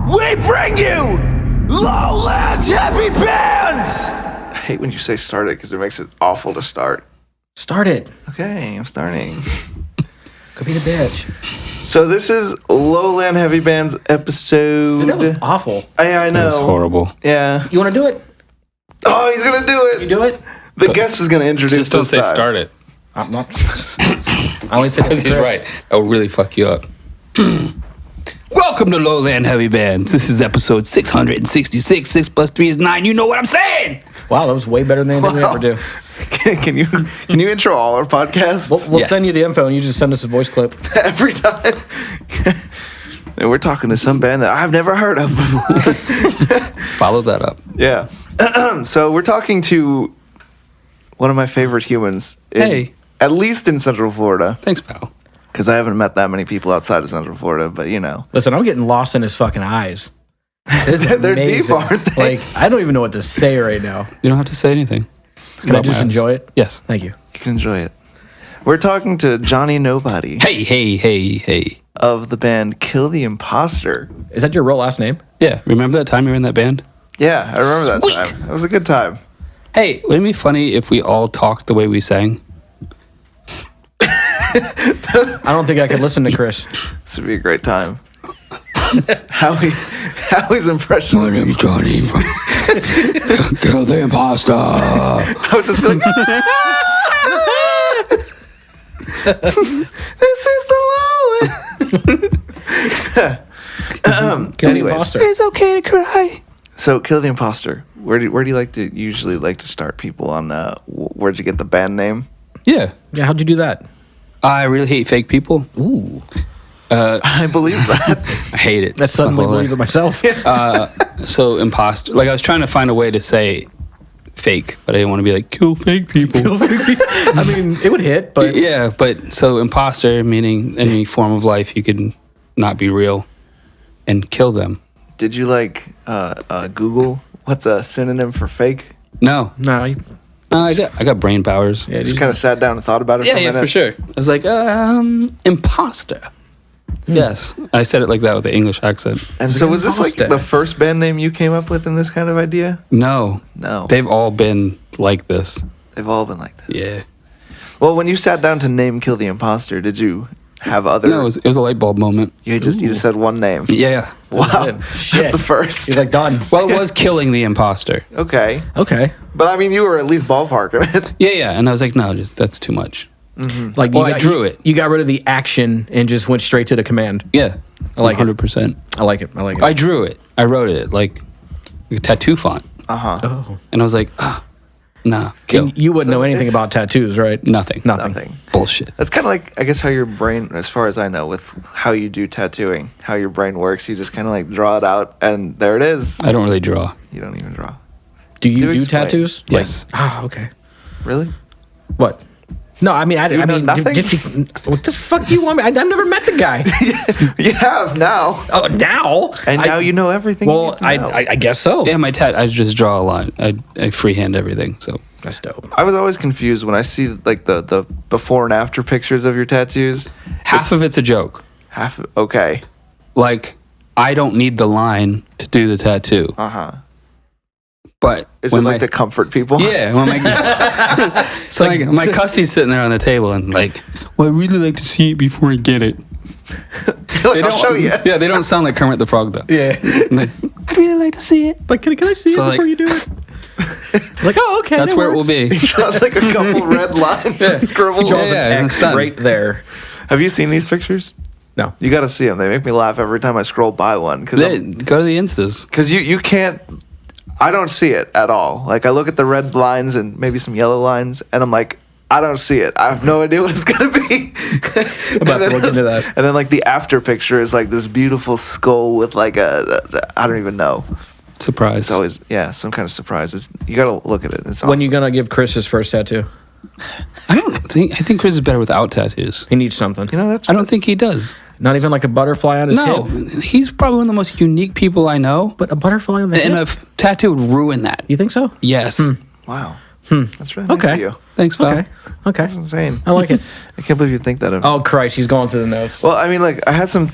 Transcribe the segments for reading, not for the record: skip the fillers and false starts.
we bring you Lowland's heavy bands! I hate when you say start it because it makes it awful to start. Start it. Okay, I'm starting. Go be the bitch. So this is Lowland Heavy Bands episode... Dude, that was awful. I know. That was horrible. Yeah. You want to do it? Oh, he's going to do it. You do it? The guest is going to introduce Just don't this say time. start it. I'm not. I only said Because he's right. That will really fuck you up. Welcome to Lowland Heavy Bands. This is episode 666. 6 plus 3 is 9. You know what I'm saying? Wow, that was way better than anything we ever do. Can you intro all our podcasts? We'll Yes. send you the info and you just send us a voice clip. Every time. And we're talking to some band that I've never heard of before. Follow that up. Yeah. So we're talking to one of my favorite humans. Hey. At least in Central Florida. Thanks, pal. Because I haven't met that many people outside of Central Florida, but you know. Listen, I'm getting lost in his fucking eyes. They're deep, aren't they? Like, I don't even know what to say right now. You don't have to say anything. Can I just enjoy it? Yes. Thank you. You can enjoy it. We're talking to Johnny Nobody Hey. of the band Kill The Imposter. Is that your real last name? Yeah, remember that time you were in that band? Yeah, I remember that Sweet. time. That was a good time. Hey, wouldn't it be funny if we all talked the way we sang? I don't think I could listen to Chris. This would be a great time. Howie's impression. My name's Johnny from Kill the Imposter. I would just be like, this is the Lowland. Kill the Anyways. Imposter. It's okay to cry. So, Kill the Imposter. Where do you usually like to start people on? Where'd you get the band name? Yeah. Yeah, how'd you do that? I really hate fake people. Ooh. I believe that. I hate it. I suddenly believe it myself. So imposter. Like I was trying to find a way to say fake, but I didn't want to be like kill fake people. I mean, it would hit, but Yeah, but so imposter meaning any form of life you can not be real and kill them. Did you Google what's a synonym for fake? No, no. I got brain powers. Yeah, Just kind of sat down and thought about it for a minute? for sure. I was like, imposter. Yes, I said it like that with an English accent. And so was this like Imposter. the first band name you came up with in this kind of idea? No, No. they've all been like this. They've all been like this. Yeah. Well, when you sat down to name Kill the Imposter, did you have other... No, it was a light bulb moment. You just said one name. Yeah. Wow. it. That's Shit. the first. He's like, done. Well, it was killing the imposter. Okay. Okay. But I mean, you were at least ballparking it. Yeah, and I was like, no, that's too much. Like, Well, I drew it. You got rid of the action and just went straight to the command. Yeah, I like it. 100%. I like it. I like it. I drew it. I wrote it like a tattoo font, Uh-huh. Oh. and I was like, nah, kill. And you wouldn't So know anything it's- about tattoos, right? Nothing. Nothing. Bullshit. That's kind of like, I guess, how your brain, as far as I know, with how you do tattooing, how your brain works, you just kind of like draw it out, and there it is. I don't really draw. You don't even draw. Do you Do do explain. tattoos? Yes. Okay. Really? What? No, I mean, you know nothing? what the fuck do you want me? I've never met the guy. You have now. Oh, now? And now you know everything. Well, you need to know. I guess so. Yeah, I just draw a line. I freehand everything. So That's dope. I was always confused when I see like the before and after pictures of your tattoos. half of it's a joke. Okay. Like I don't need the line to do the tattoo, Uh-huh. but Is it like to comfort people? Yeah, when my custy's sitting there on the table and like, well, I really like to see it before I get it. Like, I'll show you. Yeah, they don't sound like Kermit the Frog though. Yeah. Like, I'd really like to see it. But can I see So, it before like- you do it? Like, oh, okay. That's that where works. it will be. He draws like a couple red lines and scribbles. Draws Yeah, an it's X done. right there. Have you seen these pictures? No. You got to see them. They make me laugh every time I scroll by one Go to the Instas. because you can't. I don't see it at all. Like I look at the red lines and maybe some yellow lines, and I'm like, I don't see it. I have no idea what it's gonna be. I'm about to look into that. And then like the after picture is like this beautiful skull with like I don't even know. Surprise. It's always some kind of surprises. You gotta look at it. It's awesome. When you gonna give Chris his first tattoo? I think Chris is better without tattoos. He needs something. You know that's. I don't think he does. Not even like a butterfly on his No, hip. he's probably one of the most unique people I know. But a butterfly on the And hip? a tattoo would ruin that. You think so? Yes. Wow. That's really nice Okay. of you. Thanks, pal. Okay. Okay. That's insane. I like it. I can't believe you think that of me. Oh Christ, he's going through the notes. Well, I mean, like I had some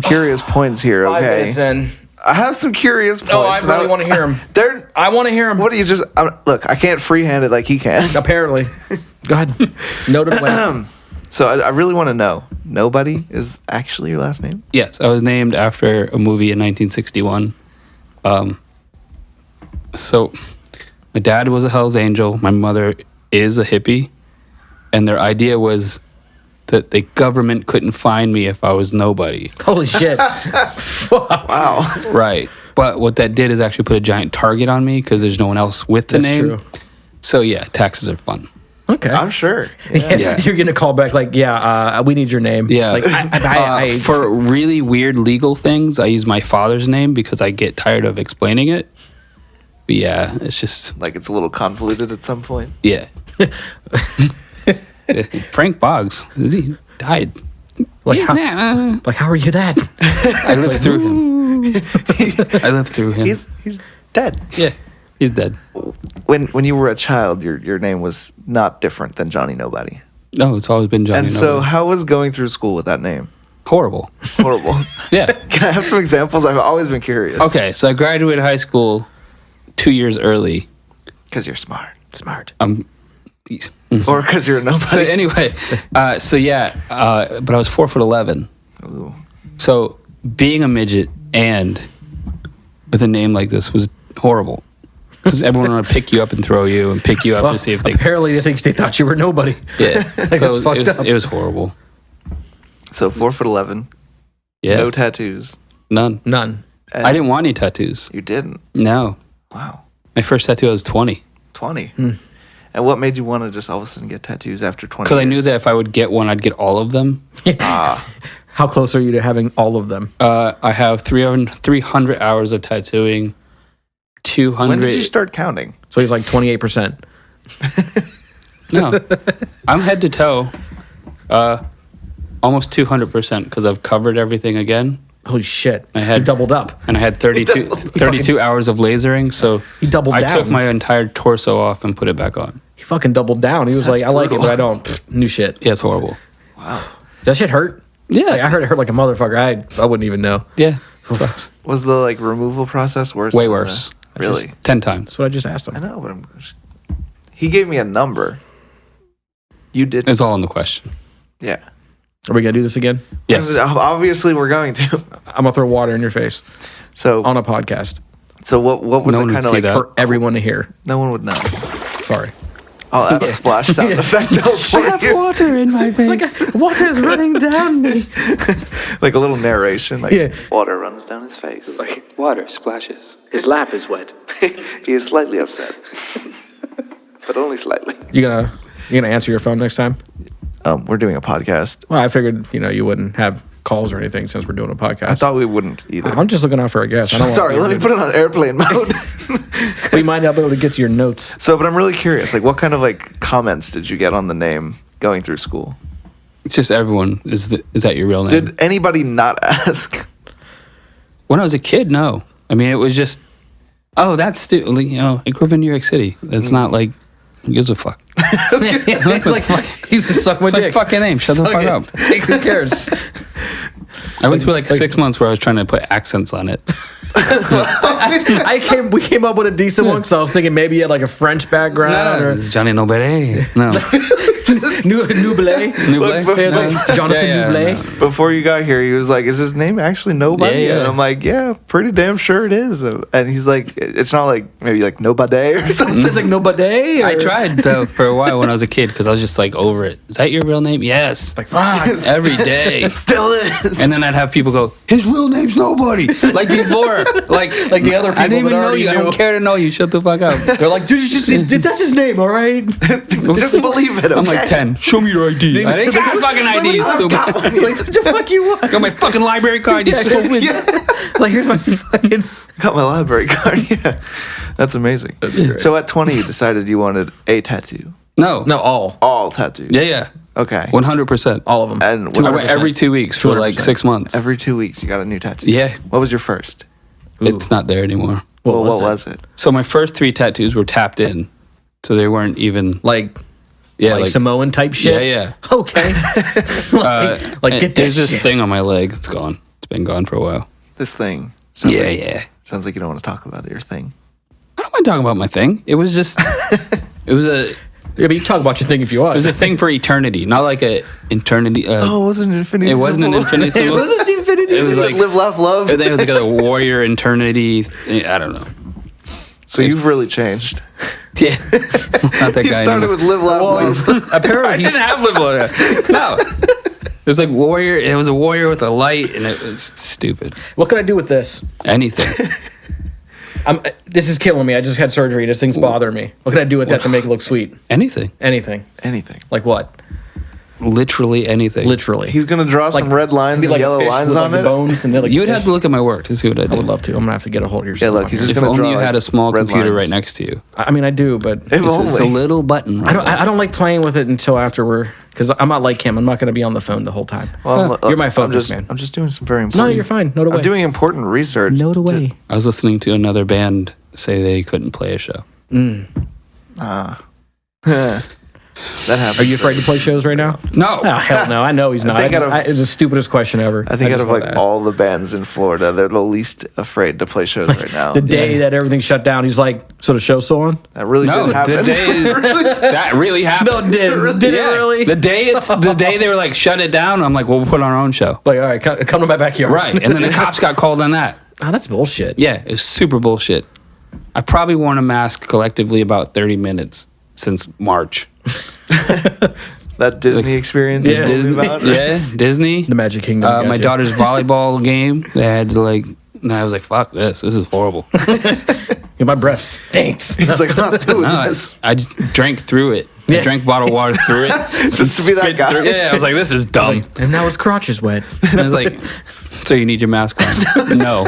curious points here. 5 Okay. minutes in. I have some curious points. Oh, I really want to hear him. They're. I want to hear him. What do you just look? I can't freehand it like he can. Apparently. Go ahead. Notably. So I really want to know. Nobody is actually your last name? Yes, I was named after a movie in 1961. So my dad was a Hell's Angel. My mother is a hippie. And their idea was that the government couldn't find me if I was nobody. Holy shit. Wow. Right. But what that did is actually put a giant target on me because there's no one else with the That's name. true. So yeah, taxes are fun. Okay. I'm sure. Yeah. You're going to call back like, we need your name. Yeah. Like, I for really weird legal things, I use my father's name because I get tired of explaining it. But yeah, it's just... Like it's a little convoluted at some point. Yeah. Frank Boggs, he died. like, how are you that? I lived through him. I lived through him. He's dead. Yeah, he's dead. When you were a child, your name was not different than Johnny Nobody. No, it's always been Johnny And so, Nobody. how was going through school with that name? Horrible. Horrible. Yeah. Can I have some examples? I've always been curious. Okay, so I graduated high school 2 years early. Because you're smart. Smart. Or because you're a nobody. So anyway, but I was 4'11". Ooh. So being a midget and with a name like this was horrible. Because everyone wanted to pick you up and throw you and pick you up to see if they... Apparently, they thought you were nobody. Yeah. So fucked up. it was horrible. So 4'11", Yeah. no tattoos. None. None. And I didn't want any tattoos. You didn't. No. Wow. My first tattoo, I was 20. 20. And what made you want to just all of a sudden get tattoos after 20? Because I knew that if I would get one, I'd get all of them. How close are you to having all of them? I have 300 hours of tattooing. 200. When did you start counting? So he's like 28%. No. I'm head to toe. Almost 200% because I've covered everything again. Holy shit. I had He doubled up. And I had 32 hours of lasering, so He doubled I down. took my entire torso off and put it back on. He fucking doubled down. He was like, I like it, brutal. but I don't. Pfft, new shit. Yeah, it's horrible. Wow. Does that shit hurt? Yeah. Like, I heard it hurt like a motherfucker. I wouldn't even know. Yeah. It sucks. Was the removal process worse? Way than worse. Really? 10 times. That's what I just asked him. I know, but he gave me a number. You did. It's all in the question. Yeah. Are we going to do this again? Yes. Obviously, we're going to. I'm going to throw water in your face So, on a podcast what would No the one would kind see of that. for everyone to hear. No one would know. Sorry. I'll add a splash sound effect for you. water in my face. Water's running down me. Like a little narration. Like, Yeah. water runs down his face. Like, Water splashes. His lap is wet. he is slightly upset. But only slightly. You gonna answer your phone next time? We're doing a podcast. Well, I figured you wouldn't have calls or anything since we're doing a podcast. I thought we wouldn't either. I'm just looking out for a guest. I don't Sorry, let me put it on airplane mode. We might not be able to get to your notes. So, but I'm really curious. What kind of comments did you get on the name going through school? It's just everyone. Is that your real name? Did anybody not ask? When I was a kid, no. I mean, it was just, oh, that's I grew up in New York City. It's not like, who gives a fuck? He's just suck my It's my dick. fucking name. Shut the fuck up. Who cares? I went through 6 months where I was trying to put accents on it. We came up with a decent one because I was thinking maybe you had a French background or It's Johnny Nobere. No. Nubile. Nubile? Jonathan Yeah, Nubile. no. Before you got here, he was like, "Is his name actually Nobody?" Yeah, yeah. And I'm like, "Yeah, pretty damn sure it is." And he's like, "It's not maybe Nobody or something." It's like nobody. I tried, though, for a while when I was a kid because I was just over it. Is that your real name? Yes. Like, fuck. Every day. It still is. And then I'd have people go, his real name's Nobody. Like before. Like the other people I didn't even that know already you. I knew. don't care to know you. Shut the fuck up. They're like, dude, that's his name, all right? Just believe it. Okay? I'm like 10. Show me your ID. I didn't got a fucking ID, you stupid. Like, what the fuck you want? Got my fucking library card, you stupid. Like, here's my fucking... Got my library card. Yeah, that's amazing. So at 20, you decided you wanted a tattoo. No. No, all. All tattoos. Yeah. Okay. 100%. All of them. And I went every 2 weeks for 200%. 6 months. every 2 weeks, you got a new tattoo. Yeah. What was your first? It's not there anymore. What was was it? So my first 3 tattoos were tapped in. So they weren't even... Like Yeah, Samoan type shit? Yeah. Okay. And get there's this this shit. thing on my leg. It's gone. It's been gone for a while. This thing. Sounds Yeah, like, yeah. Sounds like you don't want to talk about your thing. I don't mind talking about my thing. It was just, it was a you talk about your thing if you want. It was a thing for eternity, not like a eternity. It wasn't an infinity. It wasn't an infinity symbol. It wasn't the infinity. It was like live, laugh, love. It was like a warrior eternity. I don't know. So you've really changed. Yeah, not that You guy. started anymore. with live, laugh, love. Apparently, I didn't have live laugh. No, it was like warrior. It was a warrior with a light, and it was stupid. what can I do with this? Anything. This is killing me. I just had surgery. This thing's bothering me. What can I do with that to make it look sweet? Anything. Anything. Anything. Like what? Literally anything. Literally. He's gonna draw some red lines Be and like a yellow fish lines with, on like, it. the bones and then, like, You would fish. have to look at my work to see what I did. I would love to. I'm gonna have to get a hold of your Yeah, stuff. look, he's just If gonna only draw you had like, a small red computer lines. right next to you. I mean, I do, but If It's a only. little button. Right I don't like playing with it until after because I'm not like him. I'm not going to be on the phone the whole time. Well, You're my I'm focus, just, man. I'm just doing some very No, important. you're fine. Note away. I'm doing important research. Note to- away. I was listening to another band say they couldn't play a show. That happened. Are you afraid to play shows right now? No. Oh, hell no. I know he's not. think out of- It's the stupidest question ever. I think out just of wanted like to ask. all the bands in Florida, they're the least afraid to play shows right now. The day that everything shut down, he's like, so the show's still on? That really No, did happen. the day that really happened. No, it didn't. Did it really? The day they were like shut it down. I'm like, well, we'll put on our own show. Like, all right, come to my backyard. Right, and then the cops got called on that. Oh, that's bullshit. Yeah, it was super bullshit. I probably worn a mask collectively about 30 minutes since March. That Disney experience. you Yeah. told me Disney, about? yeah, Disney. The Magic Kingdom. My gotcha. daughter's volleyball game. They had to like, and I was like, fuck this. This is horrible. Yeah, my breath stinks. He's like, I'm not doing No, this. I just drank through it. I drank bottled water through it. Just to be that Spit guy. through- Yeah, I was like, this is dumb. And now his crotch is wet. And I was like, so you need your mask on? No.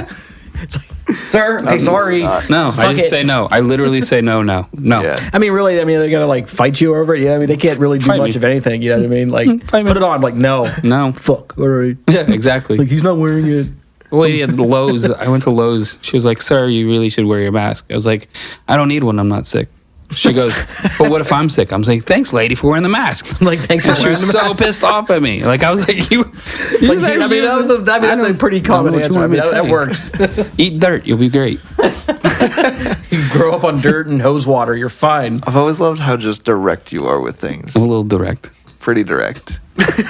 Sir, I'm sorry. No, I Fuck just it. say no. I literally say no. No. Yeah. I mean, really, they're going to like fight you over it. Yeah, I mean, they can't really do Fight much me. of anything. You know what I mean? Like, Fight me. put it on. Like, no. No. Fuck. All right. Yeah, exactly. Like, he's not wearing it. The lady at the Lowe's, I went to Lowe's. She was like, sir, you really should wear your mask. I was like, I don't need one. I'm not sick. She goes, but what if I'm sick? I was like, thanks, lady, for wearing the mask. Like, thanks for She wearing was the so mask. pissed off at me. Like, I was like, you. Like, I mean, that's a pretty common answer. I mean, that works. Eat dirt. You'll be great. You grow up on dirt and hose water. You're fine. I've always loved how just direct you are with things. I'm a little direct. Pretty direct.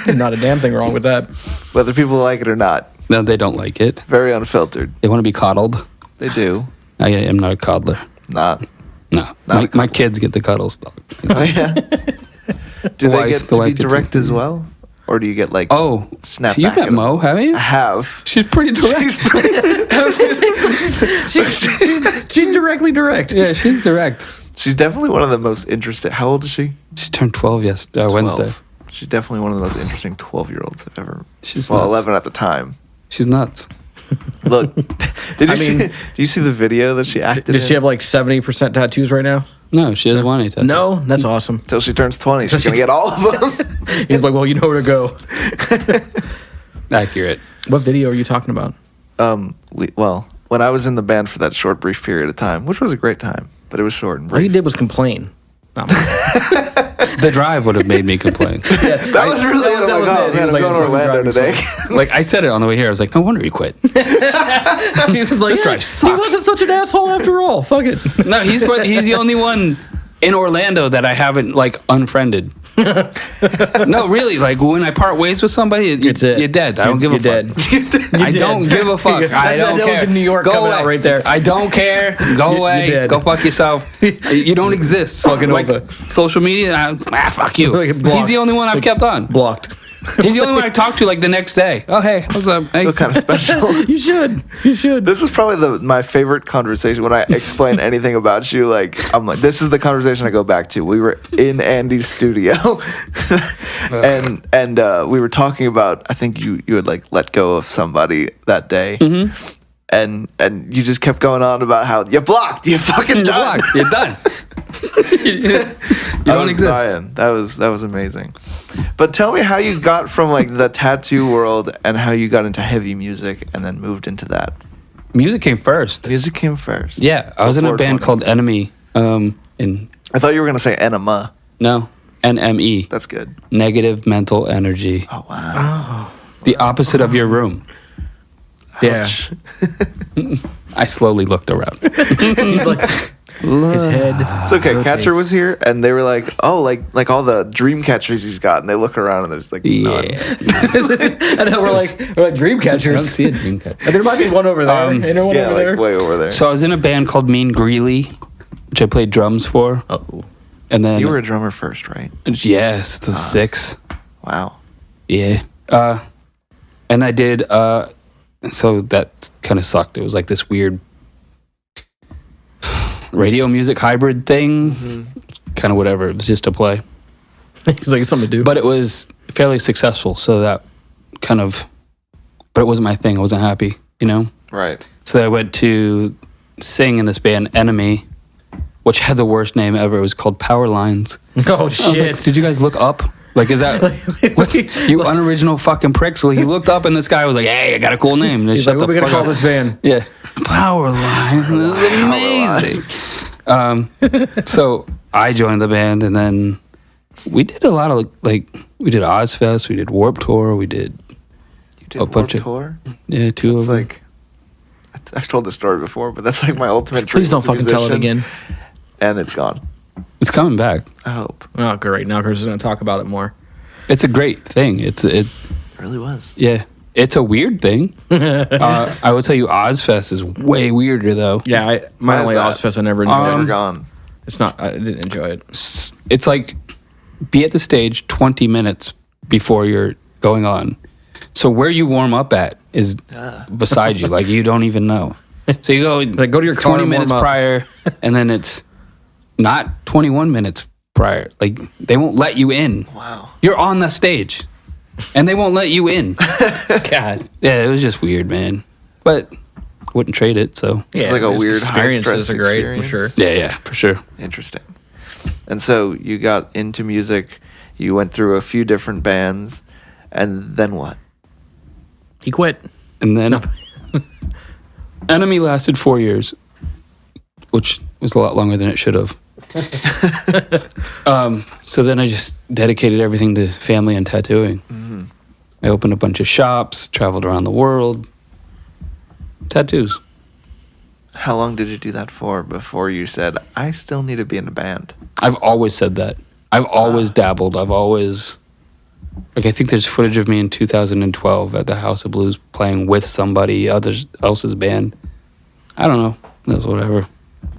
Not a damn thing wrong with that. Whether people like it or not. No, they don't like it. Very unfiltered. They want to be coddled. They do. I am not a coddler. Not. No. Not My kids get the cuddles, dog. Oh, yeah. Do they Wife- get the to be wife gets direct it. as well? Or do you get like Oh, snap you back met at Mo, haven't you? I have. She's pretty direct. She's pretty, She's directly direct. Yeah, she's direct. she's definitely one of the most interesting. How old is she? She turned 12 Wednesday. 12. She's definitely one of the most interesting 12-year-olds I've ever. She's well, nuts. 11 at the time. She's nuts. Look, did you see the video that she acted Does in? she have like 70% tattoos right now? No, she doesn't want any tattoos. No? That's awesome. Till she turns 20, she's gonna get all of them. He's like, well, you know where to go. Accurate. What video are you talking about? When I was in the band for that short, brief period of time, which was a great time, but it was short and All you brief. did was complain. No, The drive would have made me complain. That was really it. I'm like, oh man, I'm going to Orlando today. Like, I said it on the way here. I was like, no wonder he quit. he was like, This drive he sucks. wasn't such an asshole after all. Fuck it. No, he's the only one in Orlando that I haven't, like, unfriended. No, really. Like, when I part ways with somebody, It's it. you're dead. I don't give a You're fuck. dead. I don't give a fuck. I don't that care. was in New York Go coming away. out right there. I don't care. Go away. dead. Go fuck yourself. You don't exist. Fucking like over. social media. Fuck you. Like, He's blocked. the only one I've kept on. Blocked. He's the only one I talk to like the next day. Oh hey, what's up? Hey. Feel kind of special. You should. You should. This was probably my favorite conversation when I explain anything about you. Like, I'm like, this is the conversation I go back to. We were in Andy's studio, and we were talking about. I think you had like let go of somebody that day, and you just kept going on about how you're blocked. You're fucking You're done. blocked. You're done. You don't exist. Dying. That was amazing. But tell me how you got from like the tattoo world and how you got into heavy music and then moved into that. Music came first. Music came first. Yeah, I was in a Before band 20. called Enemy. In I thought you were gonna say enema. no, NME. That's good. Negative mental energy. Oh wow. The opposite of your room. Yeah. Ouch. I slowly looked around. He's like, his head. It's okay. rotates. Catcher was here, and they were like, "Oh, like all the dream catchers he's got," and they look around, and there's like none. And then we're like dream I don't catchers. see a dream catcher. And there might be one over there. And there one Yeah, over like there. way over there. So I was in a band called Mean Greeley, which I played drums for. Oh. And then You were a drummer first, right? yes, it was 6. Wow. Yeah. And I did so that kind of sucked. It was like this weird radio music hybrid thing. Kind of whatever. It was just to play. He's like, it's something to do. But it was fairly successful, so that kind of but it wasn't my thing. I wasn't happy, you know? Right. So I went to sing in this band Enemy, which had the worst name ever. It was called Power Lines. Oh, I was shit. like, did you guys look up? Like, is that what, you unoriginal fucking pricks? Like, he looked up and this guy was like, "Hey, I got a cool name." He's like, what are we going to call this band? Yeah, Power Line. This is amazing. So I joined the band, and then we did a lot of like we did Ozfest, we did Warped Tour, we did You did a bunch of tour. 2 It's of them. like I've told this story before, but that's like my ultimate dream. Please don't as a fucking tell it musician, again. And it's gone. It's coming back. I hope. Oh, great. Now Chris is going to talk about it more. It's a great thing. It It really was. yeah. It's a weird thing. I will tell you, Ozfest is way weirder though. Yeah, my Why is only that? Ozfest I never enjoyed. Never gone. It's not, I didn't enjoy it. It's like be at the stage 20 minutes before you're going on. So where you warm up at is beside you. Like you don't even know. So you go Like, go to your car 20 and minutes warm up. prior, and then it's not 21 minutes prior. Like they won't let you in. Wow. You're on the stage, and they won't let you in. God. Yeah, it was just weird, man. But wouldn't trade it. So It's like a his weird experiences high-stress are great, for experience. sure. yeah, for sure. Interesting. And so you got into music. You went through a few different bands, and then what? He quit. And then Enemy lasted 4 years, which was a lot longer than it should have. So then I just dedicated everything to family and tattooing. I opened a bunch of shops, traveled around the world. Tattoos. How long did you do that for before you said, I still need to be in a band? I've always said that. I've always dabbled. I've always... Like, I think there's footage of me in 2012 at the House of Blues playing with somebody else's band. I don't know. That was whatever.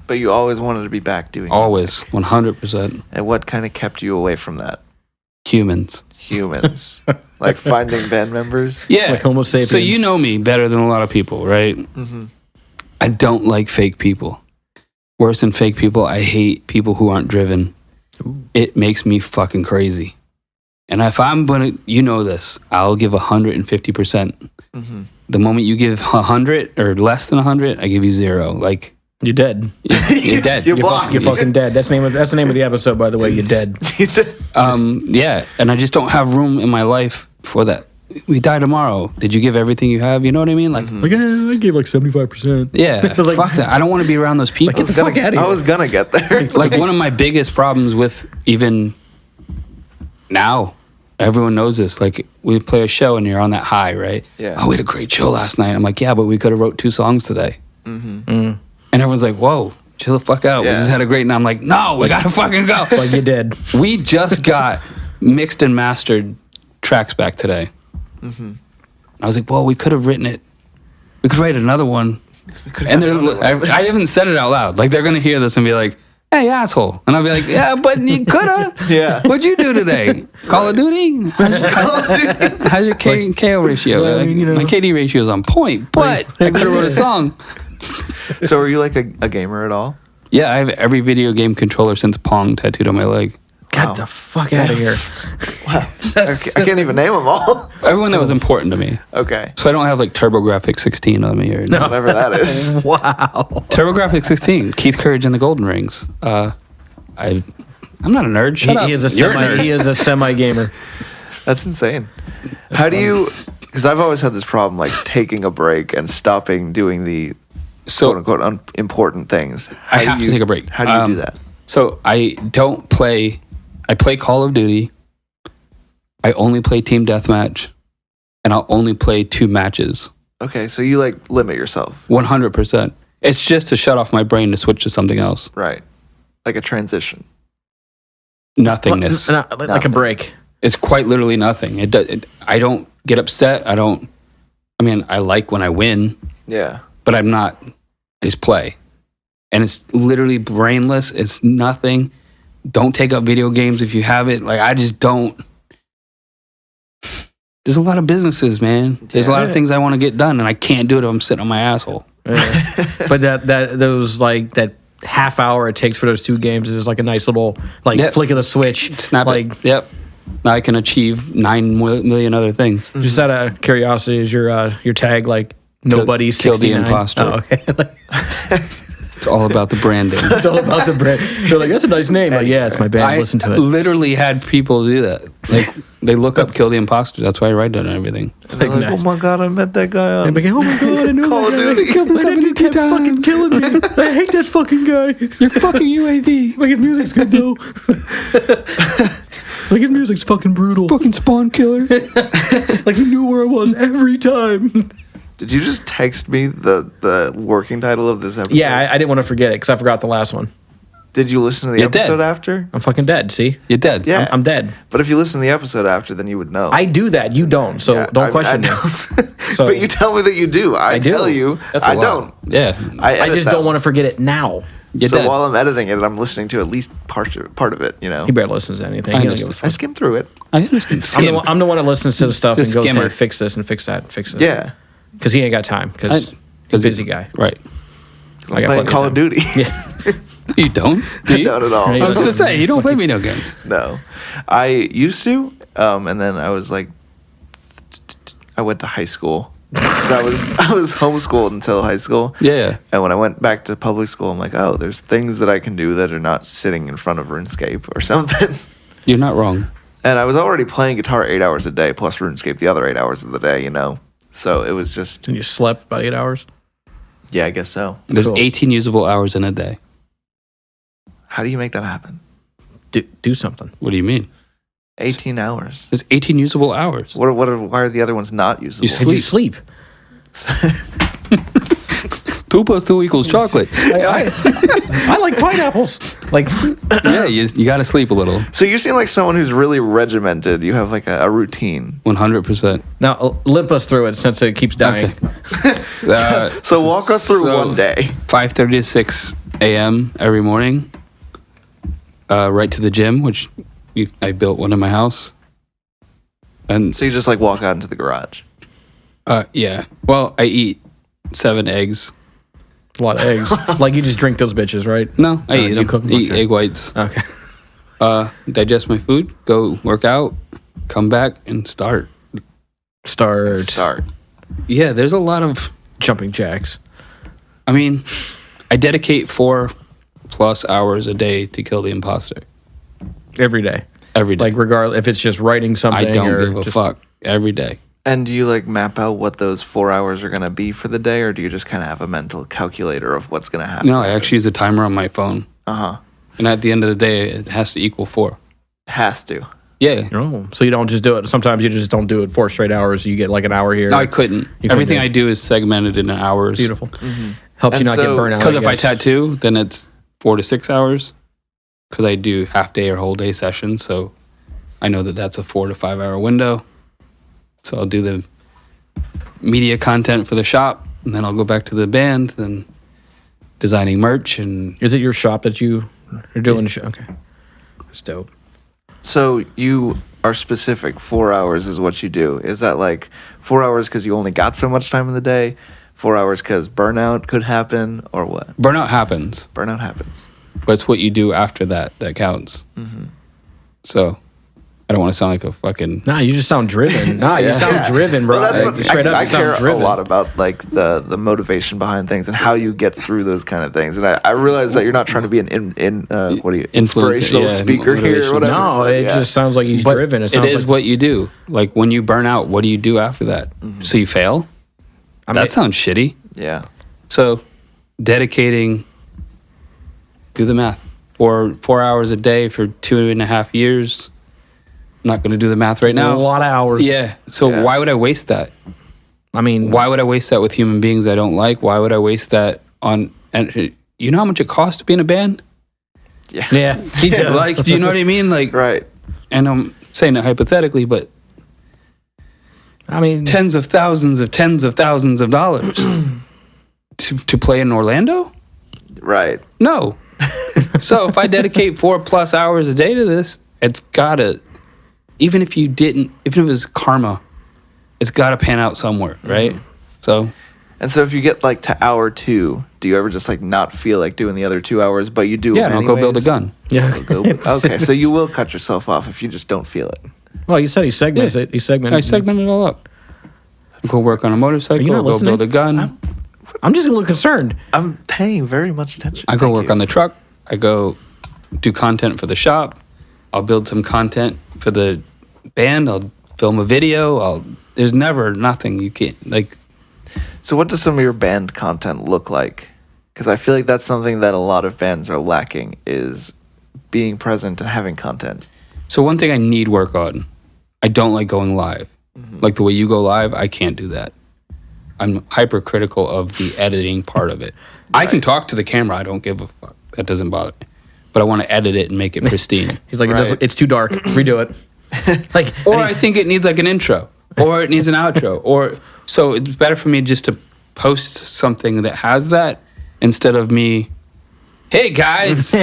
But you always wanted to be back doing Always. music. 100%. And what kind of kept you away from that? Humans. Humans. Like finding band members? Yeah. Like Homo sapiens. So you know me better than a lot of people, right? Mm-hmm. I don't like fake people. Worse than fake people, I hate people who aren't driven. It makes me fucking crazy. And if I'm gonna, you know this, I'll give 150%. Mm-hmm. The moment you give 100 or less than 100, I give you 0. Like You're dead. you're dead. You're You're, blocked. you're fucking dead. That's the name of the episode, by the way. You're dead. Yeah, and I just don't have room in my life for that. We die tomorrow. Did you give everything you have? You know what I mean? Like, Like, I gave like 75%. yeah, Like- fuck that. I don't want to be around those people. Get the fuck out of here. I was gonna get there. Like one of my biggest problems with even now, everyone knows this. Like we play a show and you're on that high, right? Yeah. Oh, we had a great show last night. I'm like, yeah, but we could have wrote 2 songs today. And everyone's like, whoa, chill the fuck out. Yeah. We just had a great night. I'm like, no, we gotta fucking go. Like, you're dead. We just got mixed and mastered tracks back today. I was like, well, we could have written it. We could write another one. And they're, I haven't said it out loud. Like they're gonna hear this and be like, hey, asshole. And I'll be like, yeah, but you coulda. Yeah. What'd you do today? Call of Duty? How's your KO ratio? Yeah, I mean, you know. My KD ratio is on point, but I could have wrote a song. So are you like a gamer at all? Yeah, I have every video game controller since Pong tattooed on my leg. Get Wow. the fuck out of here. Wow. I can't even name them all. Everyone that was important to me. Okay. So I don't have like TurboGrafx 16 on me or no. Whatever that is. Wow. TurboGrafx 16, Keith Courage and the Golden Rings. I'm not a nerd. Shut up. He is a You're semi. nerd. He is a semi gamer. That's insane. How do you... Because I've always had this problem, like taking a break and stopping doing the quote-unquote important things. How I do have to you- take a break. How do you do that? So I don't play. I play Call of Duty. I only play Team Deathmatch, and I'll only play 2 matches Okay, so you like limit yourself, 100%. It's just to shut off my brain to switch to something else. right? Like a transition. Nothingness. Like a Nothing. break. It's quite literally nothing. I don't get upset. I mean, I like when I win, Yeah. but I'm not. I just play. And it's literally brainless. It's nothing. Don't take up video games if you have it. Like, I just don't. There's a lot of businesses, man. There's a lot of things I want to get done, and I can't do it if I'm sitting on my asshole. But that half hour it takes for those 2 games is just like a nice little flick of the switch. Snap it. Yep. Now I can achieve 9 million other things. Just out of curiosity, is your tag like nobody's Kill the 69? Imposter. Oh, okay. It's all about the branding. It's all about the brand. They're like, that's a nice name. Like, yeah, it's my band. I Listen to it. literally had people do that. Like, they look up Kill the Imposter. That's why I write it and everything. They're like, nice. oh my god, I met that guy on And be like, oh my god, I know Call of that guy. Duty. Killed him 72 times. Fucking killing me. I hate that fucking guy. You're fucking UAV. Like his music's good though. Like his music's fucking brutal. Fucking spawn killer. Like he knew where I was every time. Did you just text me the working title of this episode? Yeah, I didn't want to forget it because I forgot the last one. Did you listen to the You're dead. episode after? I'm fucking dead. See, You're dead. Yeah. I'm dead. But if you listen to the episode after, then you would know. I do that. You don't. So Yeah, don't question me. So but you tell me that you do. I do. tell you, That's a I lot. don't. Yeah. I edit just that don't one. want to forget it now. You're So dead. while I'm editing it, I'm listening to at least part of it. You know, He barely listens to anything. I He don't give a understand. fuck. I skim through it. I understand. I'm the one that listens to the stuff and It's a goes, skimmer. hey, fix this and fix that and fix this. Yeah, Because he ain't got time. Because he's a busy guy. Right. I got playing plenty Call of time. Duty. Yeah. You don't? Do you? Not at all. Right. I was going to say, you don't play video games. No, I used to, and then I was like, I went to high school. So I was homeschooled until high school. Yeah. And when I went back to public school, I'm like, oh, there's things that I can do that are not sitting in front of RuneScape or something. You're not wrong. And I was already playing guitar 8 hours a day plus RuneScape the other 8 hours of the day, you know. So it was just, And you slept about 8 hours? yeah, I guess so. There's Cool. 18 usable hours in a day. How do you make that happen? Do something. What do you mean? 18 hours. There's 18 usable hours. Why are the other ones not usable? You Did you sleep? 2 + 2 = chocolate. I like pineapples. Like, Yeah, you got to sleep a little. So you seem like someone who's really regimented. You have like a routine. 100%. now limp us through it since it keeps dying. Okay. So walk us through so- one day. 5:30 to 6 a.m. every morning. Right to the gym, which I built one in my house. And So you just like walk out into the garage. yeah, well, I eat 7 eggs. A lot of eggs. Like, you just drink those bitches, right? No, I eat you them. cook 'em? Eat Okay. egg whites. Okay. Digest my food. Go work out. Come back and start. Start. Yeah, there's a lot of. Jumping jacks. I mean, I dedicate 4+ hours a day to Kill the Imposter Every day. every day. Like, regardless if it's just writing something I don't or give a just, fuck every day. And do you like map out what those 4 hours are going to be for the day, or do you just kind of have a mental calculator of what's going to happen? No, I actually use a timer on my phone, Uh-huh. and at the end of the day, it has to equal 4. Has to. Yeah. Oh, so you don't just do it. Sometimes you just don't do it 4 straight hours. You get like an hour here. No, I couldn't. You Everything couldn't I do is segmented in hours. Beautiful. Mm-hmm. Helps And you not get so- burnt out. Because if I guess. tattoo, then it's 4 to 6 hours. Because I do half day or whole day sessions, so I know that that's a 4 to 5 hour window. So I'll do the media content for the shop, and then I'll go back to the band, then designing merch, and Is it your shop that you are doing? Okay. That's dope. So you are specific. 4 hours is what you do. Is that like 4 hours because you only got so much time in the day? 4 hours because burnout could happen, or what? burnout happens. Burnout happens. But it's what you do after that that counts. Mm-hmm. So I don't want to sound like a fucking. Nah, you just sound driven. Nah, you sound Yeah. driven, bro. Well, that's Like, what, straight up, I you sound care a driven. lot about like the motivation behind things and how you get through those kind of things. And I realize that you're not trying to be an Influencer, inspirational yeah, speaker here or motivational. whatever. No, but it yeah. just sounds like he's But driven. it sounds is like, what you do. Like when you burn out, what do you do after that? Mm-hmm. So you fail? I mean, That sounds shitty. Yeah. So dedicating, do the math, 4 hours a day for 2.5 years. I'm not going to do the math right a now. lot of hours. Yeah. So Yeah. why would I waste that? I mean, Why would I waste that with human beings I don't like? Why would I waste that on? And you know how much it costs to be in a band? Yeah, he does. Like, do you know what I mean? Like, Right. and I'm saying it hypothetically, but I mean, tens of thousands of dollars to play in Orlando? Right. No. So if I dedicate 4+ hours a day to this, it's gotta, even if it was karma, it's gotta pan out somewhere, right? So. And so if you get like to hour 2, do you ever just like not feel like doing the other 2 hours, but you do? Yeah, them and I'll go build a anyways? gun. yeah. Okay, so you will cut yourself off if you just don't feel it. Well, you said he segments Yeah. it. He segmented. I segment it all up. Go work on a motorcycle, not go listening? build a gun. I'm just a little concerned. I'm paying very much attention. I go Thank work you. on the truck. I go do content for the shop. I'll build some content for the band. I'll film a video. There's never nothing you can't like. So what does some of your band content look like? Because I feel like that's something that a lot of bands are lacking, is being present and having content. So one thing I need work on, I don't like going live. Like the way you go live, I can't do that. I'm hypercritical of the editing part of it. I can talk to the camera. I don't give a fuck. That doesn't bother me. But I want to edit it and make it pristine. He's like, Right. it's too dark. Redo it. Like, Or I think it needs like an intro, or it needs an outro, or so it's better for me just to post something that has that instead of me. Hey guys,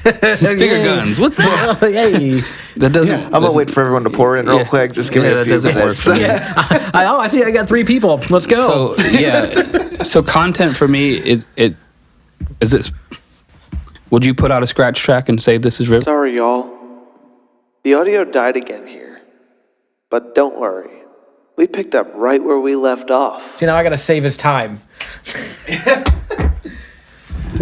bigger guns. What's up? Hey. That doesn't. I'm gonna wait for everyone to pour in real Yeah. quick. Just give me Yeah, a that few doesn't work minutes. for me. I see. I got 3 people. Let's go. So yeah, so content for me is this. Would you put out a scratch track and say this is River? Sorry, y'all. The audio died again here. But don't worry. We picked up right where we left off. See, now I got to save his time.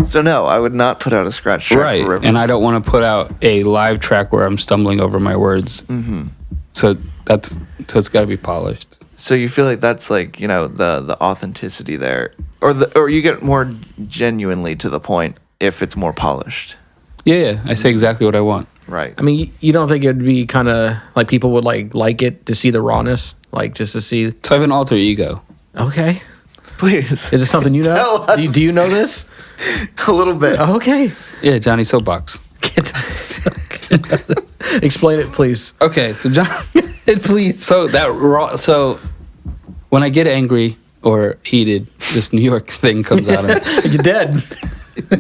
So no, I would not put out a scratch track Right, for River. and I don't want to put out a live track where I'm stumbling over my words. Mm-hmm. So it's got to be polished. So you feel like that's like, the authenticity there, or you get more genuinely to the point if it's more polished. Yeah, I say exactly what I want. Right. I mean, you don't think it'd be kind of like people would like it to see the rawness, like just to see? So I have an alter ego. Okay, Please. is it something you know? Tell us. Do you know this? A little bit. Okay, Yeah, Johnny Soapbox. explain it, please. Okay, so John. Please. So when I get angry or heated, this New York thing comes out of me. You're dead.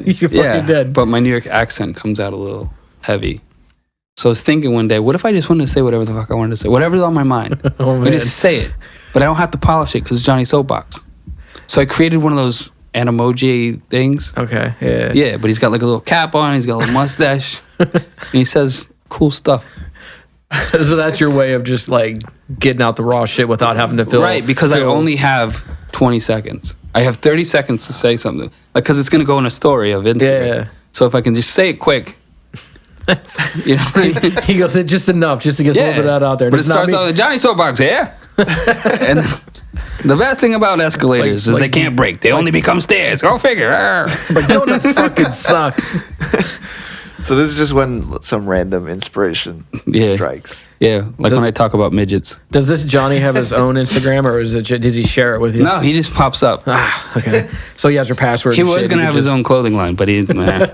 You're fucking dead. But my New York accent comes out a little heavy. So I was thinking one day, what if I just wanted to say whatever the fuck I wanted to say? Whatever's on my mind. Oh, I man. just say it. But I don't have to polish it because it's Johnny Soapbox. So I created one of those Animoji things. Okay. Yeah. Yeah, but he's got like a little cap on, he's got a little mustache, and he says cool stuff. So that's your way of just like getting out the raw shit without having to feel Right, because I feel- only have 20 seconds. I have 30 seconds to say something. Like, because it's going to go in a story of Instagram. Yeah. So if I can just say it quick, you know what I mean? He goes, it's just enough, just to get a little bit of that out there. But it It's not starts me. out with Johnny Soapbox, yeah? And the best thing about escalators is they can't break. They only become stairs. Go figure. Like, donuts fucking suck. So this is just when some random inspiration Yeah. strikes. Yeah, like when I talk about midgets. Does this Johnny have his own Instagram, or does he share it with you? No, he just pops up. Ah, okay. So he has your password. He and was shit, going to have his own clothing line, but he nah.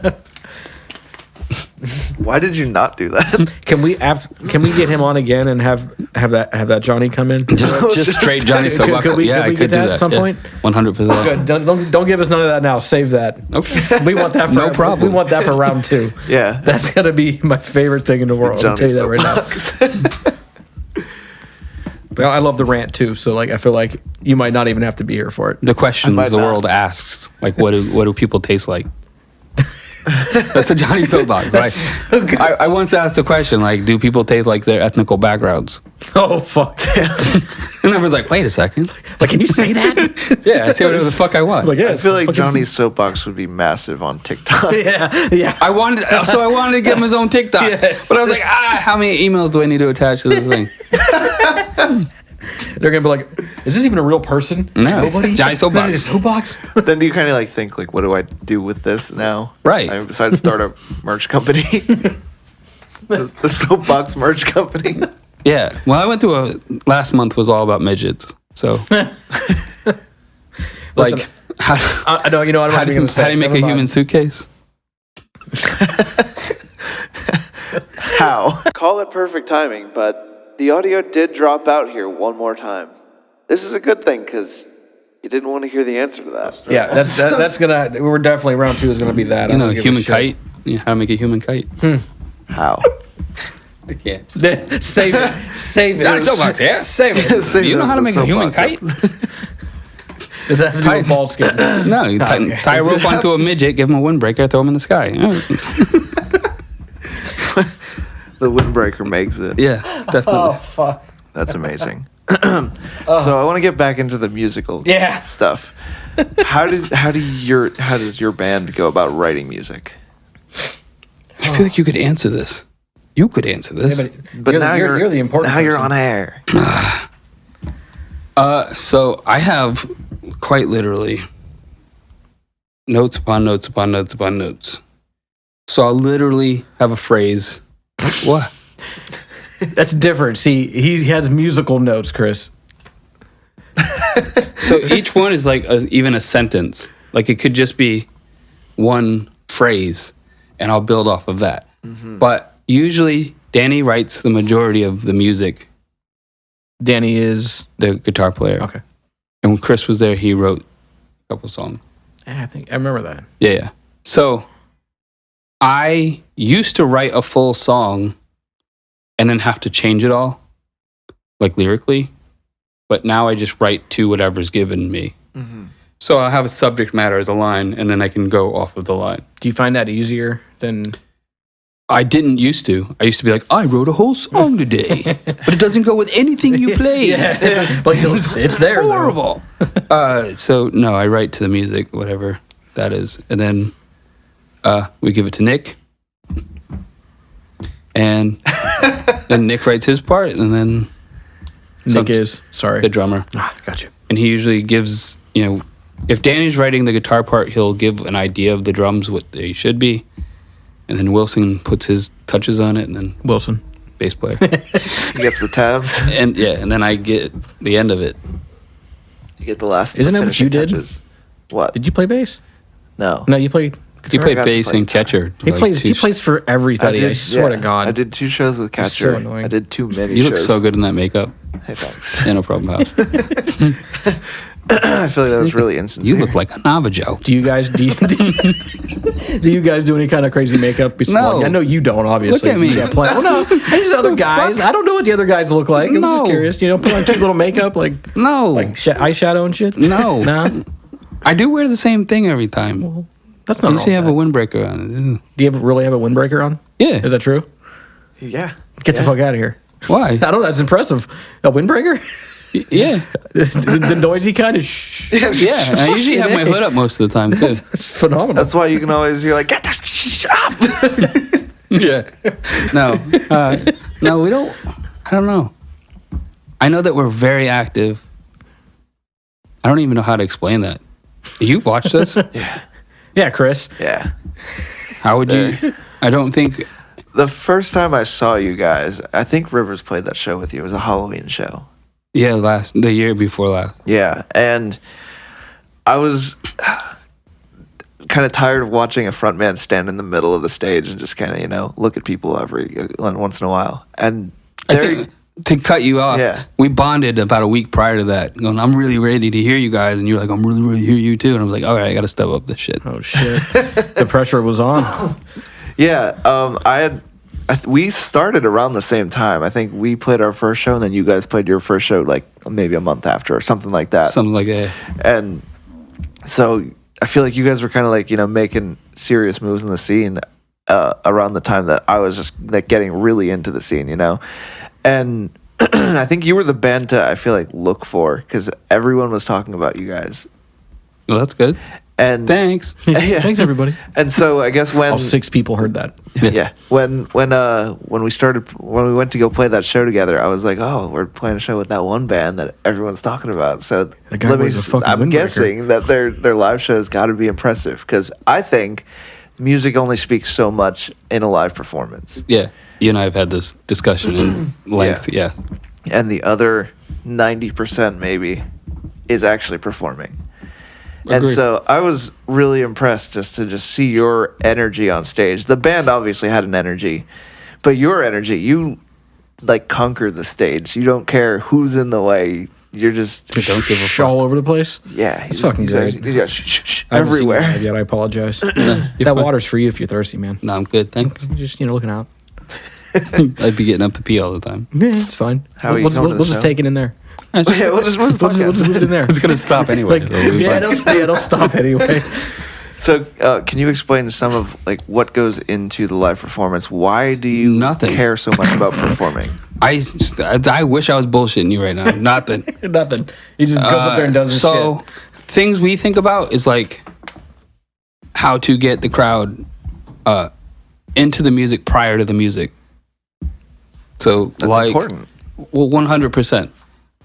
Why did you not do that? Can we get him on again and have that Johnny come in? just straight Johnny Soapbox. Could we yeah, I get could do that that at some point? 100%. Good. Don't give us none of that now. Save that. Okay. We want that. For, No problem. We want that for round 2. Yeah. That's gonna be my favorite thing in the world. I'll tell you that right now. Soapbox. But I love the rant too. So like, I feel like you might not even have to be here for it. The questions might the not. world asks, like what do people taste like? That's a Johnny Soapbox. Like, I once asked a question like, do people taste like their ethnical backgrounds? Oh fuck. And everyone's like, wait a second. Like, can you say that? Yeah, I say whatever the fuck I want. Like, yeah. I feel like fucking- Johnny's soapbox would be massive on TikTok. Yeah. I wanted to give him his own TikTok. Yes. But I was like, how many emails do I need to attach to this thing? They're gonna be like, is this even a real person? No. Nobody? Johnny Soapbox. Johnny Soapbox. Then do you kind of like think like, what do I do with this now? Right. I decided to start a merch company. the soapbox merch company. Yeah. Well, I went through last month was all about midgets. So, Listen, like, how, I know, you know, I'm how not do even you, gonna say. how do you make Never a mind. human suitcase? How? Call it perfect timing, but the audio did drop out here one more time. This is a good thing because you didn't want to hear the answer to that. Yeah, that's gonna. We're definitely round 2 is gonna be that. You I know, don't give a human shit. kite. Yeah, how to make a human kite? How? I can't. Save it. Save it. Not so much, yeah. Save it. Save Do you know the- how to the make a human soapbox kite? up. Does that have to do with ball skin? No, you tie a rope onto a midget, give him a windbreaker, throw him in the sky. The windbreaker makes it. Yeah, definitely. Oh fuck. That's amazing. So I want to get back into the musical Yeah. stuff. How does your band go about writing music? I feel like you could answer this. You could answer this. But you're, now you're the important. Now you're person. on air. So I have quite literally notes upon notes upon notes upon notes. So I'll literally have a phrase. What? That's different. See, he has musical notes, Chris. So each one is like even a sentence. Like it could just be one phrase, and I'll build off of that. But usually, Danny writes the majority of the music. Danny is The guitar player. okay. And when Chris was there, he wrote a couple songs. I think I remember that. Yeah. So I used to write a full song and then have to change it all, like lyrically. But now I just write to whatever's given me. So I'll have a subject matter as a line, and then I can go off of the line. Do you find that easier than? I didn't used to. I used to be like, I wrote a whole song today, but it doesn't go with anything you played. Like it's there. though. Horrible. So no, I write to the music, whatever that is, and then we give it to Nick, and then Nick writes his part, and then Nick is sorry. the drummer, Gotcha. and he usually gives, if Danny's writing the guitar part, he'll give an idea of the drums, what they should be, and then Wilson puts his touches on it, and then Wilson. bass player, You get the tabs. and and then I get the end of it. You get the last. Isn't the that what you finishing did? touches. What? Did you play bass? No. No, you played. He played got to bass play and guitar. catcher. He plays. He plays for everybody. I swear to God. I did 2 shows with Catcher. so annoying. I did 2 mini You shows. look so good in that makeup. Hey, thanks. Yeah, no problem. House. I feel like that was really insincere. You look like a Navajo. Do you guys do you guys do any kind of crazy makeup? No. I know you don't. Obviously, Look at me. You got plenty. Well, no, I just other The guys. fuck? I don't know what the other guys look like. I'm No. just curious. Put on cute little makeup, like No. eyeshadow and shit. No. Nah, I do wear the same thing every time. that's I not. usually wrong have a with windbreaker on. that. Do you really have a windbreaker on? Yeah. Is that true? Yeah. Get the fuck out of here. Why? I don't know. That's impressive. A windbreaker? Yeah. the noisy kind of Yeah. I usually have my hood up most of the time, too. It's phenomenal. That's why you can always hear like, get that up. Yeah. No. No, we don't. I don't know. I know that we're very active. I don't even know how to explain that. You watched this? yeah, Chris. Yeah. How would you? I don't think. The first time I saw you guys, I think Rivers played that show with you. It was a Halloween show. Yeah, the year before last. Yeah, and I was kind of tired of watching a frontman stand in the middle of the stage and just kind of, look at people every once in a while. And I think to cut you off, Yeah. we bonded about a week prior to that. Going, I'm really ready to hear you guys, and you're like, I'm really ready to hear you too. And I was like, all right, I got to step up this shit. Oh shit. The pressure was on. yeah, we started around the same time. I think we played our first show, and then you guys played your first show like maybe a month after or something like that. Something like that. And so I feel like you guys were kind of like, making serious moves in the scene around the time that I was just like getting really into the scene, And I think you were the band to, I feel like, look for because everyone was talking about you guys. Well, that's good. And Thanks. Yeah. Thanks everybody. And so I guess when All 6 people heard that. yeah, when we went to go play that show together, I was like, oh, we're playing a show with that one band that everyone's talking about. So That guy wears a fucking I'm windbreaker. guessing that their live show's got to be impressive because I think music only speaks so much in a live performance. Yeah. You and I have had this discussion in length. Yeah. And the other 90% maybe is actually performing. And Agreed. so I was really impressed just to see your energy on stage. The band obviously had an energy, but your energy, you like conquer the stage. You don't care who's in the way. You're just Don't give a fuck. all over the place. yeah, It's fucking great. Yeah, shh, I haven't seen everywhere. that yet. I apologize. You're That fine. water's for you if you're thirsty, man. No, I'm good. Thanks. Just looking out. I'd be getting up to pee all the time. Yeah, it's fine. How are you We'll coming to the just show? take it in there. Yeah, we'll just move the We'll just podcast. move it in there. It's gonna stop anyway. Like, so we'll be yeah, fine. it'll stop anyway. So, can you explain some of like what goes into the live performance? Why do you Nothing. care so much about performing? I wish I was bullshitting you right now. Nothing. Nothing. He just goes up there and does his so shit. things we think about is like how to get the crowd into the music prior to the music. So That's like important. well 100%.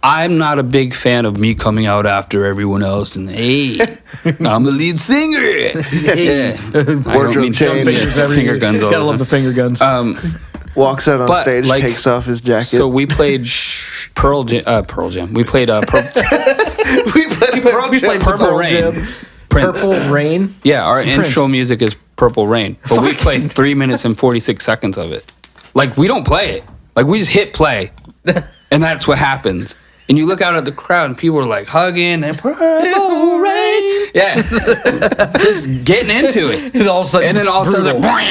I'm not a big fan of me coming out after everyone else and hey, I'm the lead singer. Yeah. I don't Wardrobe mean change. finger guns all Gotta the love the finger guns. Walks out on But, stage, like, takes off his jacket. So we played Pearl Jam. We played we played we played Purple Pearl Rain. Jam. Prince. Purple Rain. Yeah, our It's intro Prince. music is Purple Rain, but we play 3 minutes and 46 seconds of it. Like we don't play it. Like we just hit play, and that's what happens. And you look out at the crowd, and people are like hugging and Purple Rain. Yeah, just getting into it. And all of a sudden, And then all of a sudden, it's like,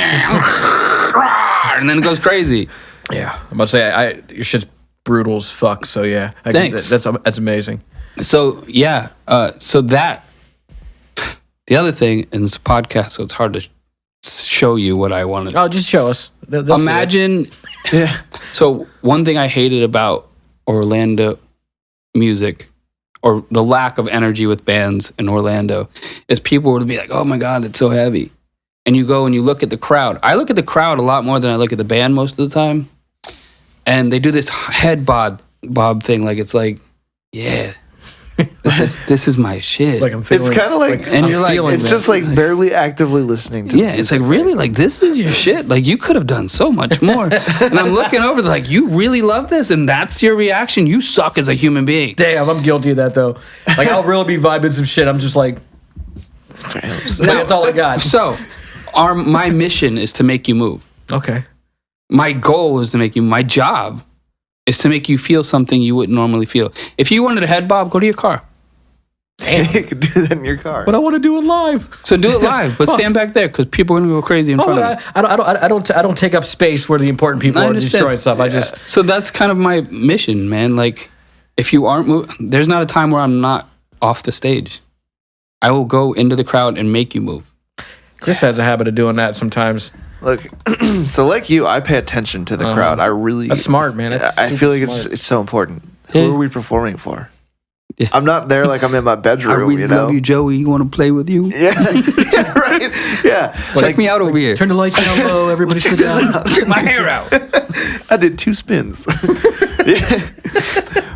and then it goes crazy. yeah, I'm about to say, your shit's brutal as fuck. So yeah, Thanks. That's amazing. So yeah, so that the other thing, and it's a podcast, so it's hard to show you what I wanted. Oh, just show us. They'll see it. Imagine. yeah. So one thing I hated about Orlando music, or the lack of energy with bands in Orlando, is people would be like, "Oh my god, it's so heavy," and you go and you look at the crowd. I look at the crowd a lot more than I look at the band most of the time, and they do this head bob thing, like it's like, yeah, this is my shit. Like I'm feeling. It's kind of like, and you're like, it's just like barely actively listening to. yeah, it's like really like this is your shit. Like you could have done so much more. And I'm looking over like you really love this, and that's your reaction. You suck as a human being. Damn, I'm guilty of that though. Like I'll really be vibing some shit. I'm just like, that's all I got. So, my mission is to make you move. Okay. My goal is to make you. My job is to make you feel something you wouldn't normally feel. If you wanted a head bob, go to your car. you could do that in your car. But I want to do it live. So do it live, but stand back there because people are gonna go crazy in front of you. I don't take up space where the important people I are understand. destroying stuff. I just So that's kind of my mission, man. Like, if you aren't moving, there's not a time where I'm not off the stage. I will go into the crowd and make you move. Chris has a habit of doing that sometimes. Look, so like you, I pay attention to the crowd. I really. That's smart, man. That's I super feel like smart. it's so important. Yeah. Who are we performing for? Yeah. I'm not there like I'm in my bedroom. you know? Joey. You want to play with you? Yeah, yeah, right. Yeah, Check me out over here. Turn the lights down low. Everybody sit down. Check my hair out. I did 2 spins. Yeah.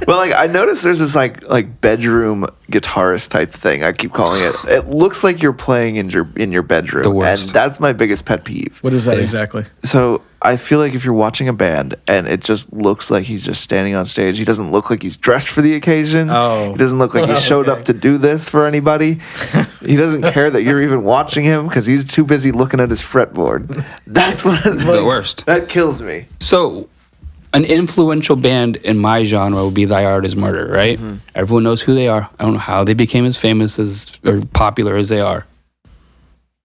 Well, like I noticed there's this like bedroom guitarist type thing. I keep calling it. It looks like you're playing in your bedroom, The worst. and that's my biggest pet peeve. What is that Yeah. exactly? So I feel like if you're watching a band and it just looks like he's just standing on stage, he doesn't look like he's dressed for the occasion. Oh. He doesn't look like he showed Okay. up to do this for anybody. He doesn't care that you're even watching him because he's too busy looking at his fretboard. That's what it's The like, worst. That kills me. So, an influential band in my genre would be Thy Art Is Murder, right? Mm-hmm. Everyone knows who they are. I don't know how they became as famous as or popular as they are.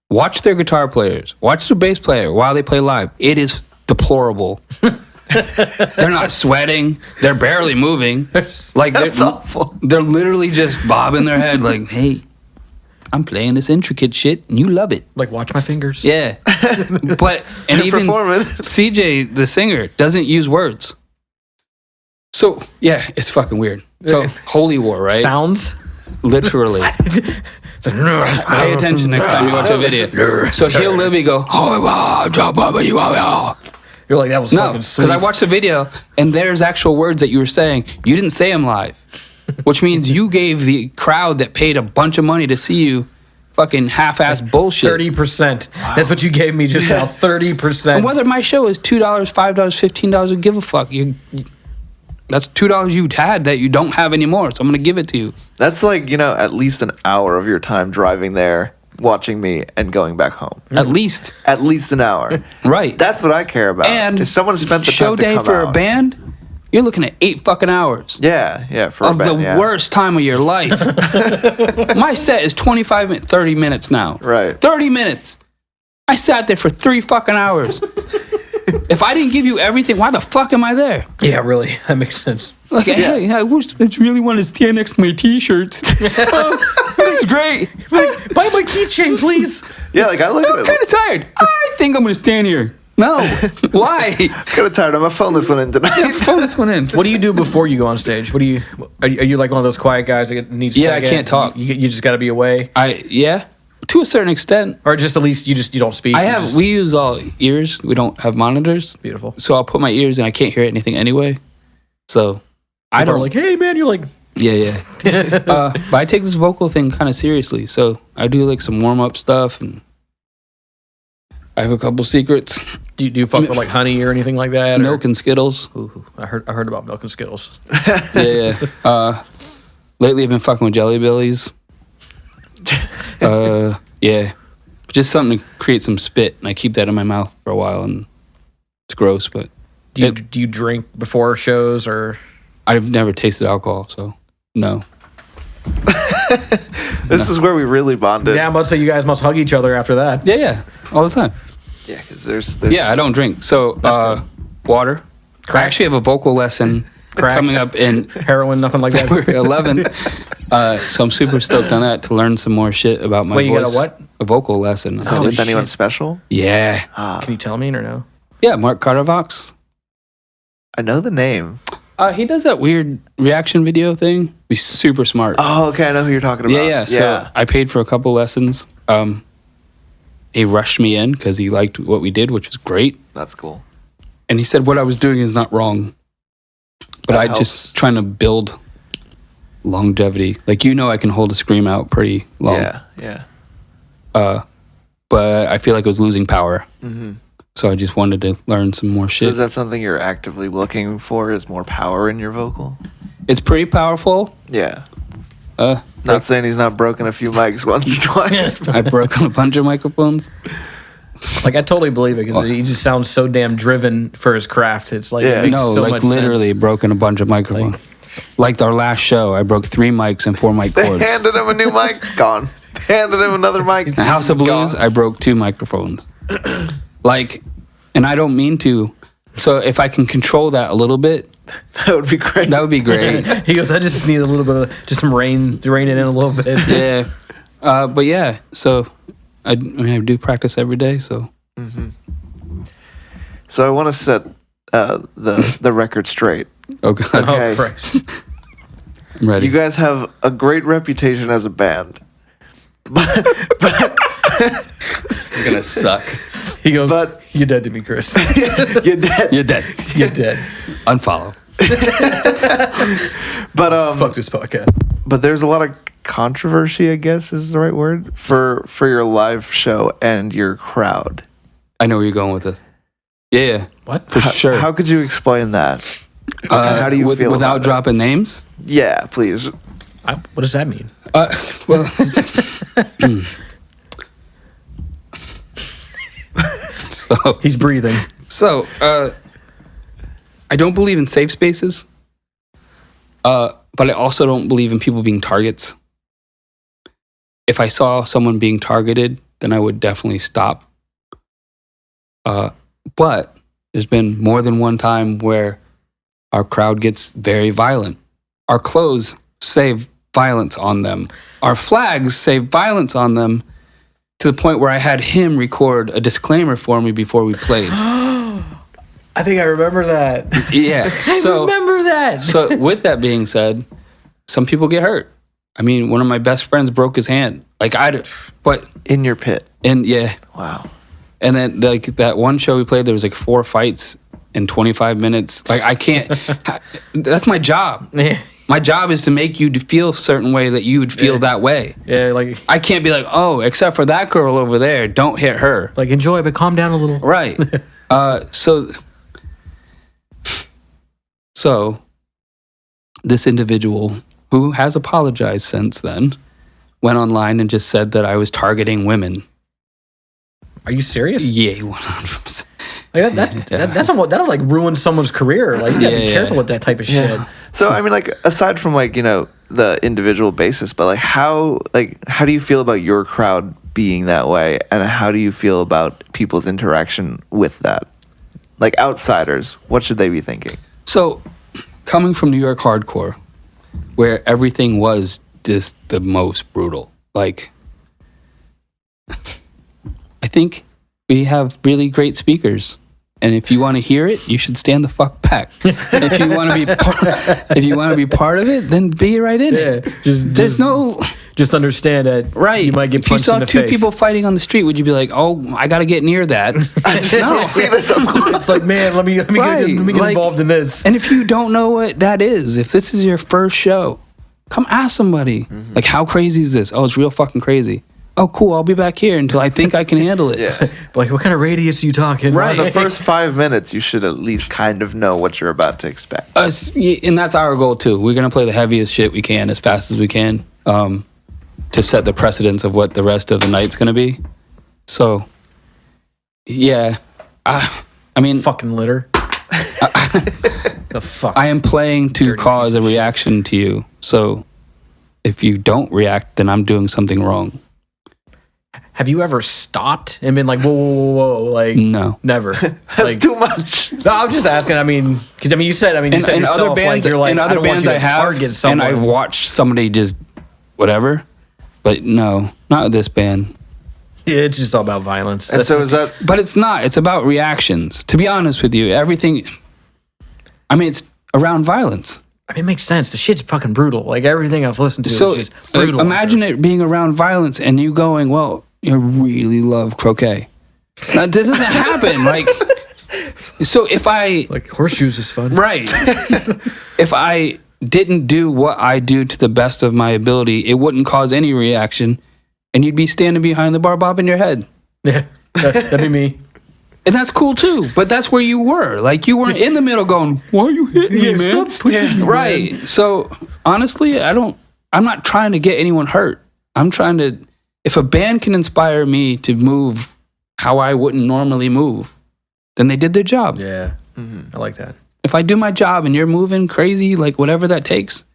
Watch their guitar players. Watch their bass player while they play live. It is deplorable. They're not sweating. They're barely moving. Like That's awful. They're literally just bobbing their head like, hey, I'm playing this intricate shit and you love it. Like watch my fingers. Yeah. But and They're even performing. CJ, the singer, doesn't use words. So yeah, it's fucking weird. So holy war, right? Sounds. Literally. It's like, Pay attention next time you watch a video. So he'll literally go, You're like, that was no, fucking because sweet. I watched the video and there's actual words that you were saying. You didn't say them live, which means you gave the crowd that paid a bunch of money to see you fucking half-ass bullshit. 30%. That's what you gave me just now. 30%. And whether my show is $2, $5, $15, I give a fuck. That's $2 you had that you don't have anymore. So I'm gonna give it to you. That's like, at least an hour of your time driving there, watching me, and going back home. At least. At least an hour. Right. That's what I care about. And if someone spent the show time to day come for out. a band, you're looking at 8 fucking hours. Yeah, for a Of band, the worst time of your life. My set is 30 minutes now. Right. 30 minutes. I sat there for 3 fucking hours. If I didn't give you everything, why the fuck am I there? Yeah, really. That makes sense. Like, hey, I really want to stand next to my t-shirts. It's great. Buy my keychain, please. Yeah, like I look I'm at kind it. of tired. I think I'm going to stand here. No. Why? Kind of tired. I'm gonna phone this one in tonight. Phone this one in. What do you do before you go on stage? What do you? Are you like one of those quiet guys that needs? Yeah, I second? can't talk. You just got to be away, Yeah, to a certain extent. or just at least you don't speak. We use all ears. We don't have monitors. Beautiful. So I'll put my ears in. I can't hear anything anyway. So I People are don't like, hey man, you're like, Yeah. But I take this vocal thing kind of seriously. So I do like some warm up stuff, and I have a couple secrets. do you fuck with like honey or anything like that? Milk and Skittles. Ooh, I heard about milk and Skittles. Yeah. Lately I've been fucking with Jelly Bellies. Yeah. Just something to create some spit, and I keep that in my mouth for a while, and it's gross, but Do you drink before shows or? I've never tasted alcohol, so no. This is where we really bonded. Yeah, I'm about to say you guys must hug each other after that. Yeah, all the time. Yeah, because there's. Yeah, I don't drink. So, water. I actually have a vocal lesson coming up in Heroin, nothing like that. February 11th. So I'm super stoked on that to learn some more shit about my Wait, you voice. got a what? A vocal lesson. Is it with anyone special? Yeah. Can you tell me or no? Yeah, Mark Cartervox. I know the name. He does that weird reaction video thing. He's super smart. Oh, okay. I know who you're talking about. Yeah. So I paid for a couple lessons. He rushed me in because he liked what we did, which was great. That's cool. And he said what I was doing is not wrong. But That I helps. just trying to build longevity. Like, I can hold a scream out pretty long. Yeah. But I feel like I was losing power. Mm-hmm. So I just wanted to learn some more So shit. is that something you're actively looking for? Is more power in your vocal? It's pretty powerful. Yeah. Uh, Not saying he's not broken a few mics once or twice. I broke on a bunch of microphones. Like I totally believe it because he just sounds so damn driven for his craft. It's like Yeah. it makes No, so like much literally sense. broken a bunch of microphones. Like our last show, I broke 3 mics and 4 mic They cords. handed him a new mic, gone. They handed him another mic. The House of Blues, gone. I broke 2 microphones. And I don't mean to. So if I can control that a little bit, That would be great. that would be great. He goes, I just need a little bit of just some rain to rein it in a little bit. Yeah. But yeah, so I do practice every day. So So I want to set the record straight. oh god, Okay. Oh, Christ. I'm ready. You guys have a great reputation as a band. It's gonna suck. He goes, But- you're dead to me, Chris. You're dead. You're dead. You're dead. Unfollow. But Fuck this podcast. but there's a lot of controversy, I guess is the right word, for your live show and your crowd. I know where you're going with this. Yeah. What? For sure. How could you explain that? How do you feel without about it? dropping names? Yeah, please. What does that mean? Well, so He's breathing. I don't believe in safe spaces, but I also don't believe in people being targets. If I saw someone being targeted, then I would definitely stop. But there's been more than one time where our crowd gets very violent. Our clothes say violence on them. Our flags say violence on them, to the point where I had him record a disclaimer for me before we played. I think I remember that. Yeah. I remember that. So with that being said, some people get hurt. I mean, one of my best friends broke his hand. But In your pit. yeah. Wow. And then like that one show we played, there was like 4 fights in 25 minutes. Like I can't. That's my job. Yeah. My job is to make you feel a certain way that you would feel that way. Yeah, like I can't be like, oh, except for that girl over there, don't hit her. enjoy, but calm down a little. Right. So this individual who has apologized since then went online and just said that I was targeting women. Are you serious? Yeah, 100%. Like that'll like ruin someone's career. Like you gotta be careful with that type of shit. So I mean, like aside from like the individual basis, but like how do you feel about your crowd being that way, and how do you feel about people's interaction with that? Like outsiders, what should they be thinking? So, coming from New York hardcore, where everything was just the most brutal, like, I think we have really great speakers. And if you want to hear it, you should stand the fuck back. If you want to be part of it, then be right in it. Just understand that you might get punched in the face. If you saw two people fighting on the street, would you be like, "Oh, I got to get near that"? No. See this up close. It's like, man, let me get involved in this. And if you don't know what that is, if this is your first show, come ask somebody. Mm-hmm. Like, how crazy is this? Oh, it's real fucking crazy. Oh, cool. I'll be back here until I think I can handle it. Yeah. Like, what kind of radius are you talking? Right. The first 5 minutes, you should at least kind of know what you're about to expect. And that's our goal, too. We're going to play the heaviest shit we can as fast as we can to set the precedence of what the rest of the night's going to be. So, yeah. I mean... Fucking litter. The fuck? I am playing to cause a reaction to you. So, if you don't react, then I'm doing something wrong. Have you ever stopped and been like, whoa, like, no, never? That's too much. No, I'm just asking. I mean, because you said in yourself, other bands, like, you're like, in other bands I have, and I've watched somebody just whatever, but no, not with this band. Yeah, it's just all about violence. And so is that? But it's not. It's about reactions. To be honest with you, everything. I mean, it's around violence. I mean, it makes sense. The shit's fucking brutal. Like everything I've listened to is just brutal. Imagine it being around violence and you going, well, you really love croquet. That doesn't happen. Like, so if I... Like, horseshoes is fun. Right. If I didn't do what I do to the best of my ability, it wouldn't cause any reaction, and you'd be standing behind the bar bobbing your head. Yeah, that'd be me. And that's cool, too. But that's where you were. Like, you weren't in the middle going, why are you hitting me, man? Stop pushing me, right. Man. So, honestly, I'm not trying to get anyone hurt. I'm trying to... If a band can inspire me to move how I wouldn't normally move, then they did their job. Yeah, I like that. If I do my job and you're moving crazy, like whatever that takes,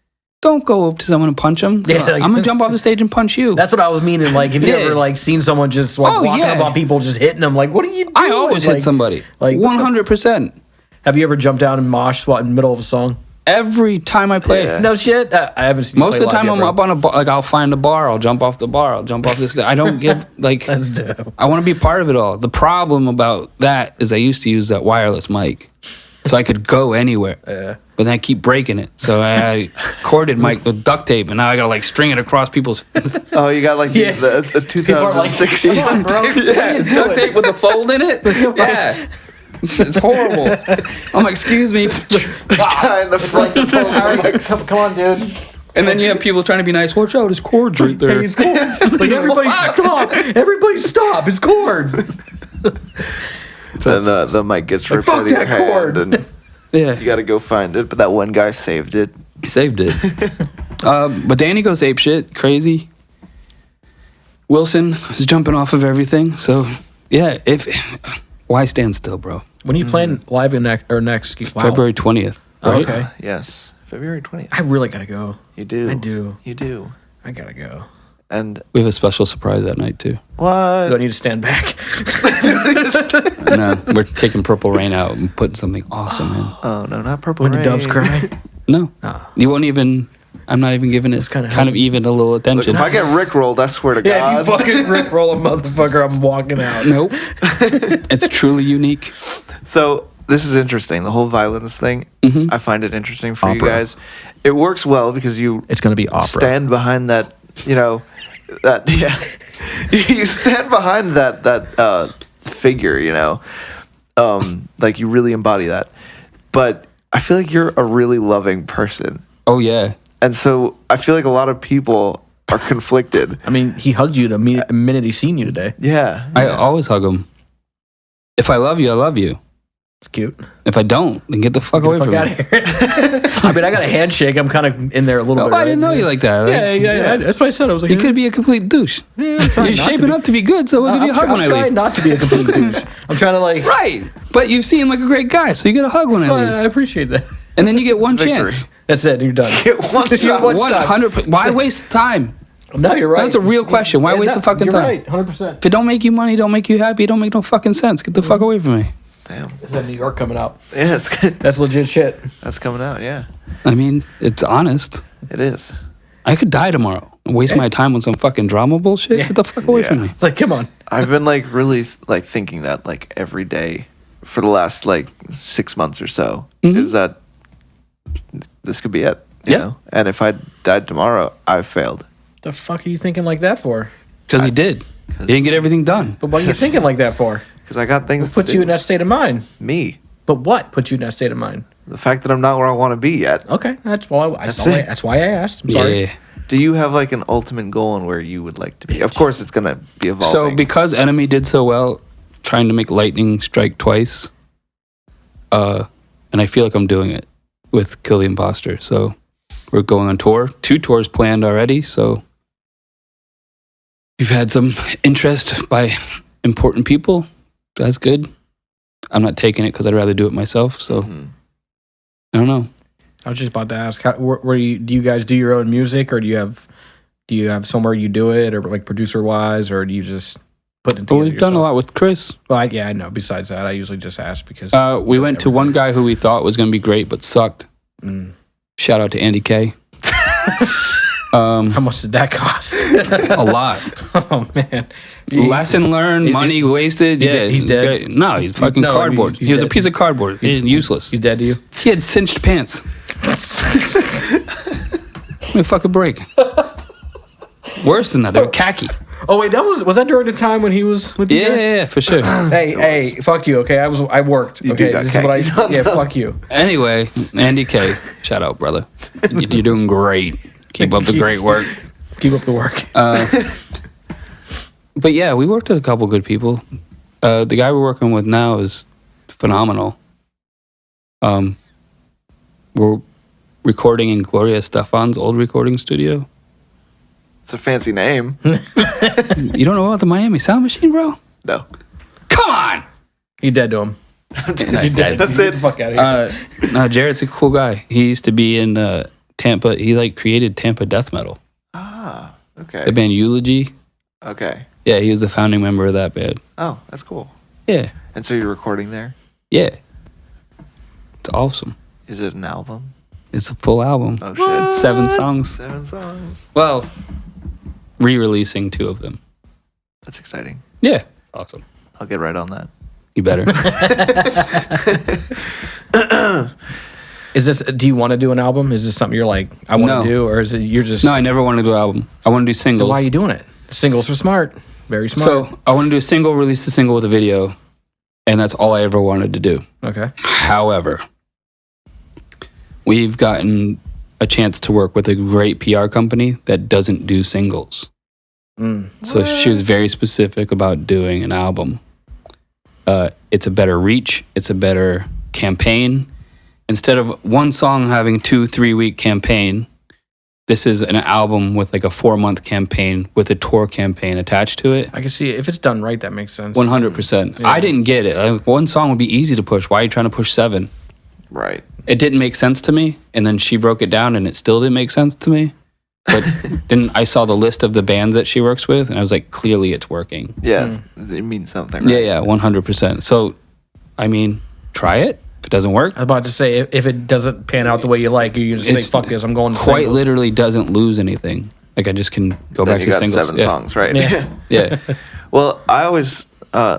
don't go up to someone and punch them. Yeah, I'm going to jump off the stage and punch you. That's what I was meaning. Like, have you ever like seen someone just like walking up on people, just hitting them? Like, what are you doing? I always hit somebody. Like 100%. Have you ever jumped down and mosh squat in the middle of a song? Every time I play it. No shit. I haven't seen you Most of the time I'm up on a bar. Like, I'll find a bar. I'll jump off the bar. I'll jump off this. I don't give, like, That's dope. I want to be part of it all. The problem about that is I used to use that wireless mic. So I could go anywhere. Yeah. But then I keep breaking it. So I corded mic with duct tape, and now I got to, like, string it across people's... Oh, you got, like, the 2016... Like, bro. Yeah, it's duct tape with a fold in it. Yeah. It's horrible. I'm like, excuse me. Guy in the front. Come on, dude. And then you have people trying to be nice. Watch out, his cord's right there. Hey, it's cord. Like, everybody stop. Everybody stop. It's cord. Then the mic gets ripped out of your hand, and yeah, you got to go find it. But that one guy saved it. He saved it. But Danny goes ape shit, crazy. Wilson is jumping off of everything. So yeah, why stand still, bro? When are you playing live next? Wow. February 20th. Right? Okay. Yes, February 20th. I really gotta go. You do. I do. You do. I gotta go. And we have a special surprise that night too. What? Do I need to stand back? No, we're taking Purple Rain out and putting something awesome in. Oh no, not Purple When Rain. the doves cry. No, Oh. you won't even. I'm not even giving it kind of even a little Look, attention. if I get rickrolled, I swear to Yeah, if God. you fucking rickroll a motherfucker, I'm walking out. Nope. It's truly unique. So this is interesting. The whole violence thing. Mm-hmm. I find it interesting for you Opera. guys. It works well because you It's gonna be opera. stand behind that. You know, that yeah. You stand behind that figure. You know, like you really embody that. But I feel like you're a really loving person. Oh yeah. And so I feel like a lot of people are conflicted. I mean, he hugged you the minute he seen you today. Yeah. I always hug them. If I love you, I love you. It's cute. If I don't, then get the fuck away from Fuck me. out of here. I mean, I got a handshake. I'm kind of in there a little bit. Oh, I right? didn't know you like that. Like, Yeah. That's what I said. I was like, you could be a complete douche. I'm You're trying not shaping to up to be good, so we'll give you a hug when I I'm trying leave. not to be a complete douche. I'm trying to like. Right, but you seem like a great guy, so you get a hug when I leave, I appreciate that. and then you get one victory. chance. That's it. You're done. One shot. 100. Why waste time? No, you're right. That's a real question. Why waste the fucking you're time? Right, 100%. If it don't make you money, don't make you happy, it don't make no fucking sense. Get the fuck away from me. Damn. Is that New York coming out? Yeah, it's good. That's legit shit. That's coming out. Yeah, I mean, it's honest. it is. I could die tomorrow and waste my time on some fucking drama bullshit. Get the fuck away from me. It's like, come on. I've been like really like thinking that like every day for the last like 6 months or so. Is that this could be it? You know? And if I died tomorrow, I've failed. The fuck are you thinking like that for? Because he did. He didn't get everything done. But what are you thinking like that for? Because I got things What puts to you do. in that state of mind? Me. But what puts you in that state of mind? The fact that I'm not where I want to be yet. Okay, that's why. That's it. That's why I asked. I'm sorry. Yeah. Do you have like an ultimate goal on where you would like to be? Of course, it's gonna be evolving. So because Enemy did so well, trying to make lightning strike twice, and I feel like I'm doing it with Kill the Imposter. So we're going on tour. 2 tours planned already. So we've had some interest by important people. That's good. I'm not taking it because I'd rather do it myself. So I don't know. I was just about to ask, where do you guys do your own music, or do you have somewhere you do it, or like producer wise, or do you just put it together? Well, we've done a lot with Chris. Well, I know. Besides that, I usually just ask because We went to one guy who we thought was going to be great, but sucked. Shout out to Andy K. How much did that cost? A lot. Oh man, Lesson learned, money wasted. Yeah, he's dead? great. No, he's fucking no, cardboard. he's He was a dead. piece of cardboard. He's useless. He's dead to you? He had cinched pants. Give me a fucking break. Worse than that, they were khaki. Oh wait, was that during the time when he was with you? guys? Yeah, for sure. Hey, fuck you. Okay, I worked. do Okay, got this is what khakis on, yeah, though. fuck you. Anyway, Andy K, shout out, brother. You're doing great. Keep up the great work. Keep up the work. But yeah, we worked with a couple good people. The guy we're working with now is phenomenal. We're recording in Gloria Stefan's old recording studio. It's a fancy name. You don't know about the Miami Sound Machine, bro? No. Come on! You dead to him. You're dead. That's Get it. the fuck out of here. No, Jared's a cool guy. He used to be in Tampa. He like created Tampa death metal. Ah, okay. The band Eulogy. Okay. Yeah, he was the founding member of that band. Oh, that's cool. Yeah, And so you're recording there? yeah. It's awesome. Is it an album? It's a full album. Oh shit. 7 songs. 7 songs. Well, re-releasing 2 of them. That's exciting. Yeah. Awesome. I'll get right on that. You better. Is this? Do you want to do an album? Is this something you're like, I want to No. do, or is it you're just? No, I never want to do an album. I want to do singles. Then why are you doing it? Singles are smart. Very smart. So I want to do a single, release a single with a video, and that's all I ever wanted to do. Okay. However, we've gotten a chance to work with a great PR company that doesn't do singles. So she was very specific about doing an album. It's a better reach. It's a better campaign. Instead of one song having 2-3 week campaign, this is an album with like a 4-month campaign with a tour campaign attached to it. I can see if it's done right, that makes sense. 100%. Yeah. I didn't get it. Like, one song would be easy to push. Why are you trying to push 7? Right. It didn't make sense to me. And then she broke it down and it still didn't make sense to me. But then I saw the list of the bands that she works with and I was like, clearly it's working. Yeah. It means something, right? Yeah, 100%. So, I mean, try it. If it doesn't work, I was about to say if it doesn't pan out the way you like, you just say It's fuck this. I'm going to quite singles. literally doesn't lose anything. Like I just can go Then back you to got singles. 7 Yeah. songs, right? Yeah. Yeah. Well, I always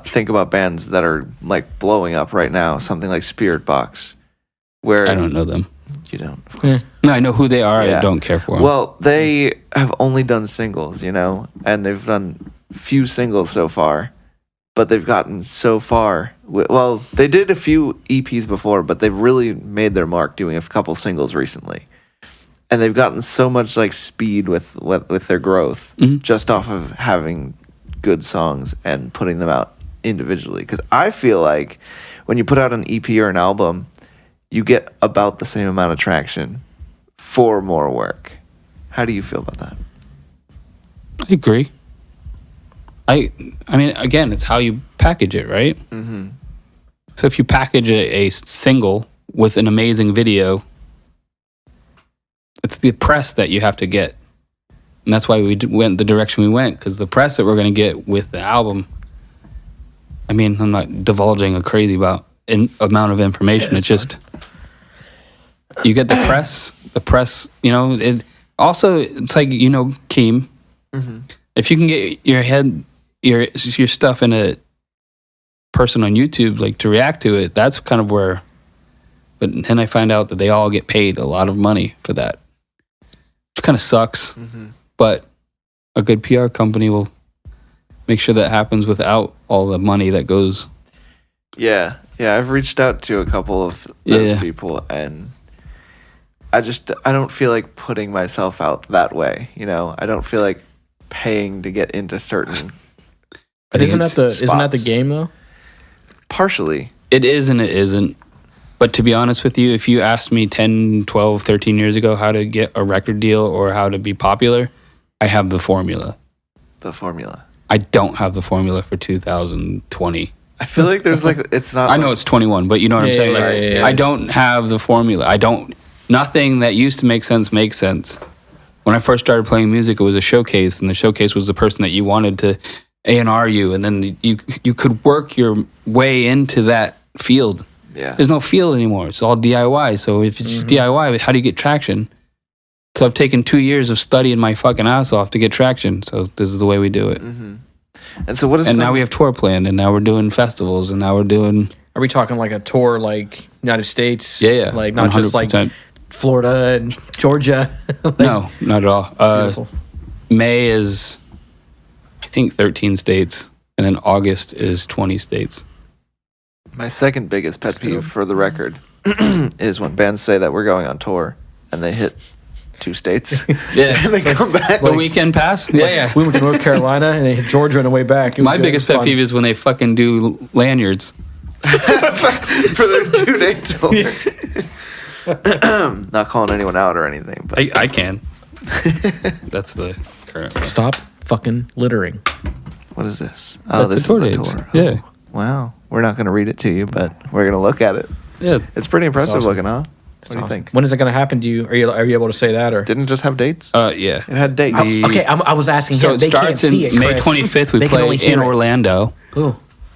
think about bands that are like blowing up right now, something like Spirit Box, where I don't know them. you don't, of course. No, I know who they are. Yeah. I don't care for them. Well, they have only done singles, you know, and they've done few singles so far, but they've gotten so far. Well, they did a few EPs before, but they've really made their mark doing a couple singles recently. And they've gotten so much like speed with their growth just off of having good songs and putting them out individually. Because I feel like when you put out an EP or an album, you get about the same amount of traction for more work. How do you feel about that? I agree. I mean, again, it's how you package it, right? Mm-hmm. So if you package a single with an amazing video, it's the press that you have to get. And that's why we went the direction we went, because the press that we're going to get with the album, I mean, I'm not divulging a crazy amount of information. Yeah, it's just, you get the press, you know, it's like, you know, Keem. Mm-hmm. If you can get your stuff in a person on YouTube, like to react to it, that's kind of where, but then I find out that they all get paid a lot of money for that. Which kind of sucks, but a good PR company will make sure that happens without all the money that goes. Yeah, I've reached out to a couple of those people, and I don't feel like putting myself out that way. You know, I don't feel like paying to get into certain. But isn't that the game though? Partially. It is and it isn't. But to be honest with you, if you asked me 10, 12, 13 years ago how to get a record deal or how to be popular, I have the formula. The formula. I don't have the formula for 2020. I feel like there's like, it's not. I know it's 21, but you know what I'm saying? Like, I don't have the formula. Nothing that used to make sense makes sense. When I first started playing music, it was a showcase, and the showcase was the person that you wanted to A&R you, and then you could work your way into that field. Yeah. There's no field anymore. It's all DIY. So if it's just DIY, how do you get traction? So I've taken 2 years of studying my fucking ass off to get traction. So this is the way we do it. Mm-hmm. And so what is? And now we have tour planned, and now we're doing festivals, and now we're doing. Are we talking like a tour, like United States? Yeah. Like not 100%. Just like Florida and Georgia. Like, no, not at all. Beautiful. May is, I think, 13 states, and then August is 20 states. My second biggest pet peeve, for the record, is when bands say that we're going on tour and they hit 2 states. Yeah. And they come back. The weekend pass? Yeah. We went to North Carolina and they hit Georgia on the way back. My biggest pet peeve is when they fucking do lanyards. For their 2-day tour. Not calling anyone out or anything, but I can. That's the current one. Stop fucking littering. What is this? That's this the tour is the dates. tour. Yeah. Oh, wow. We're not going to read it to you, but we're going to look at it. Yeah. It's pretty impressive awesome. looking, huh? What do you think? When is it going to happen? Are you able to say that or? Didn't it just have dates? Yeah. It had dates. Okay, I was asking So him. it They can't starts in see it, May Chris. 25th. We They can only play hear in it. Orlando. Ooh.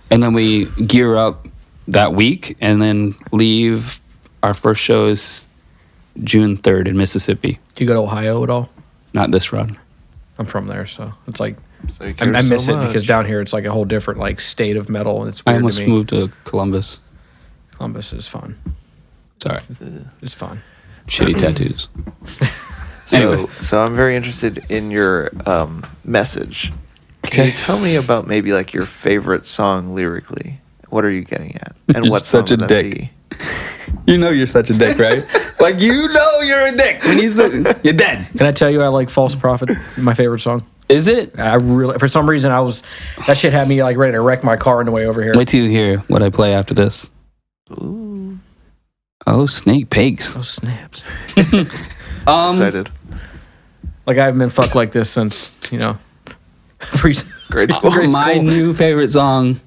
And then we gear up that week and then leave. Our first show is June 3rd in Mississippi. Do you go to Ohio at all? Not this run. I'm from there, so it's like So you I care miss so it because much. down here it's like a whole different like state of metal, and it's I weird almost to me. moved to Columbus. Columbus is fun. Sorry. It's fun. Shitty tattoos. So I'm very interested in your message. Can you tell me about maybe like your favorite song lyrically? What are you getting at? And You're what such song a would that dick. be? You know you're such a dick, right? Like, you know you're a dick when you're dead. Can I tell you I like False Prophet? My favorite song. Is it? I really, for some reason, that shit had me like ready to wreck my car on the way over here. Wait till you hear what I play after this. Ooh. Oh, snake pigs. Oh snaps! Excited. Like I haven't been fucked like this since Grade school. My new favorite song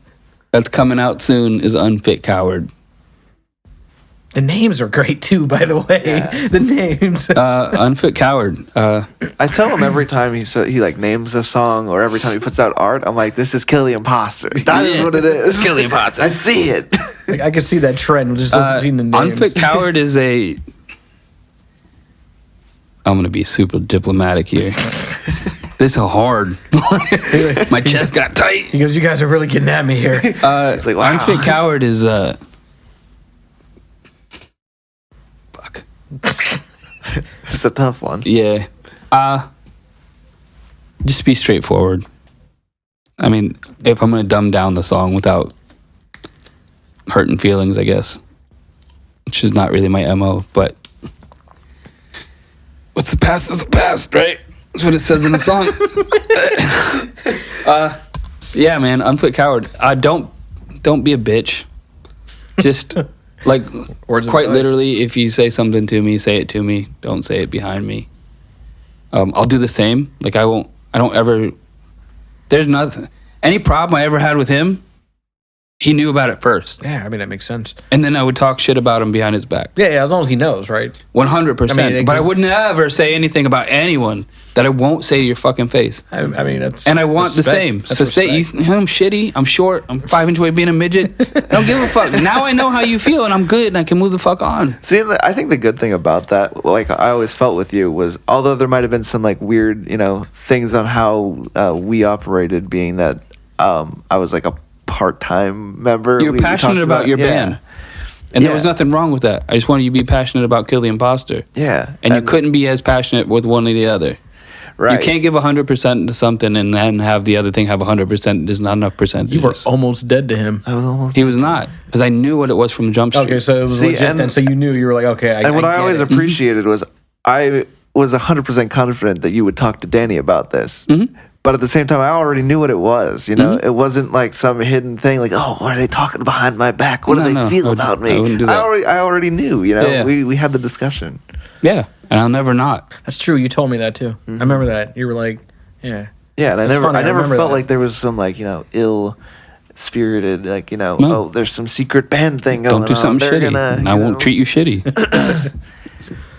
that's coming out soon is Unfit Coward. The names are great too, by the way. Yeah. The names. Unfit Coward. I tell him every time he like names a song or every time he puts out art, I'm like, this is Kill The Imposter. That is what it is. Kill the Imposter. I see it. Like, I can see that trend just listening to the names. Unfit Coward is a... I'm going to be super diplomatic here. This is hard. My chest got tight. He goes, "You guys are really getting at me here." It's like, wow. Unfit Coward is... Fuck. It's a tough one. Yeah. Just be straightforward. I mean, if I'm going to dumb down the song without hurting feelings, I guess, which is not really my MO, but what's the past is the past, right? That's what it says in the song. So yeah, man, Unfit Coward. Don't be a bitch. Just like Words of quite advice. literally, if you say something to me, say it to me. Don't say it behind me. I'll do the same. Like I don't ever. There's nothing. Any problem I ever had with him, he knew about it first, Yeah, I mean that makes sense. and then I would talk shit about him behind his back. Yeah, as long as he knows, right? 100%. I mean, But I would never say anything about anyone that I won't say to your fucking face. I mean that's. And I want the respect. same. That's So say respect. I'm shitty, I'm short, I'm 5 inches away being a midget. I don't give a fuck. Now I know how you feel and I'm good and I can move the fuck on. See, I think the good thing about that, like I always felt with you, was although there might have been some like weird, things on how we operated, being that I was like a part-time member. You're we passionate talked about your yeah. band. And there was Yeah. nothing wrong with that. I just wanted you to be passionate about Kill the Imposter. Yeah, And you couldn't be as passionate with one or the other. right. You can't give 100% to something and then have the other thing have 100%. There's not enough percentages. You were almost dead to him. I was almost. He was not. Because I knew what it was from Jump Street. Okay, so it was See, legit and- then. So you knew you were like, okay, And what I get always it. appreciated was I was 100% confident that you would talk to Danny about this. Mm-hmm. But at the same time, I already knew what it was. It wasn't like some hidden thing. Like, oh, what are they talking behind my back? What do they feel about me? I wouldn't do that. I already knew. Yeah. We had the discussion. Yeah. And I'll never not. That's true. You told me that too. I remember that. You were like, yeah. Yeah, and I That's never funny, I never remember felt that. like there was some like ill spirited oh, there's some secret band thing going on. Don't do something They're shitty. gonna, And I won't treat you shitty.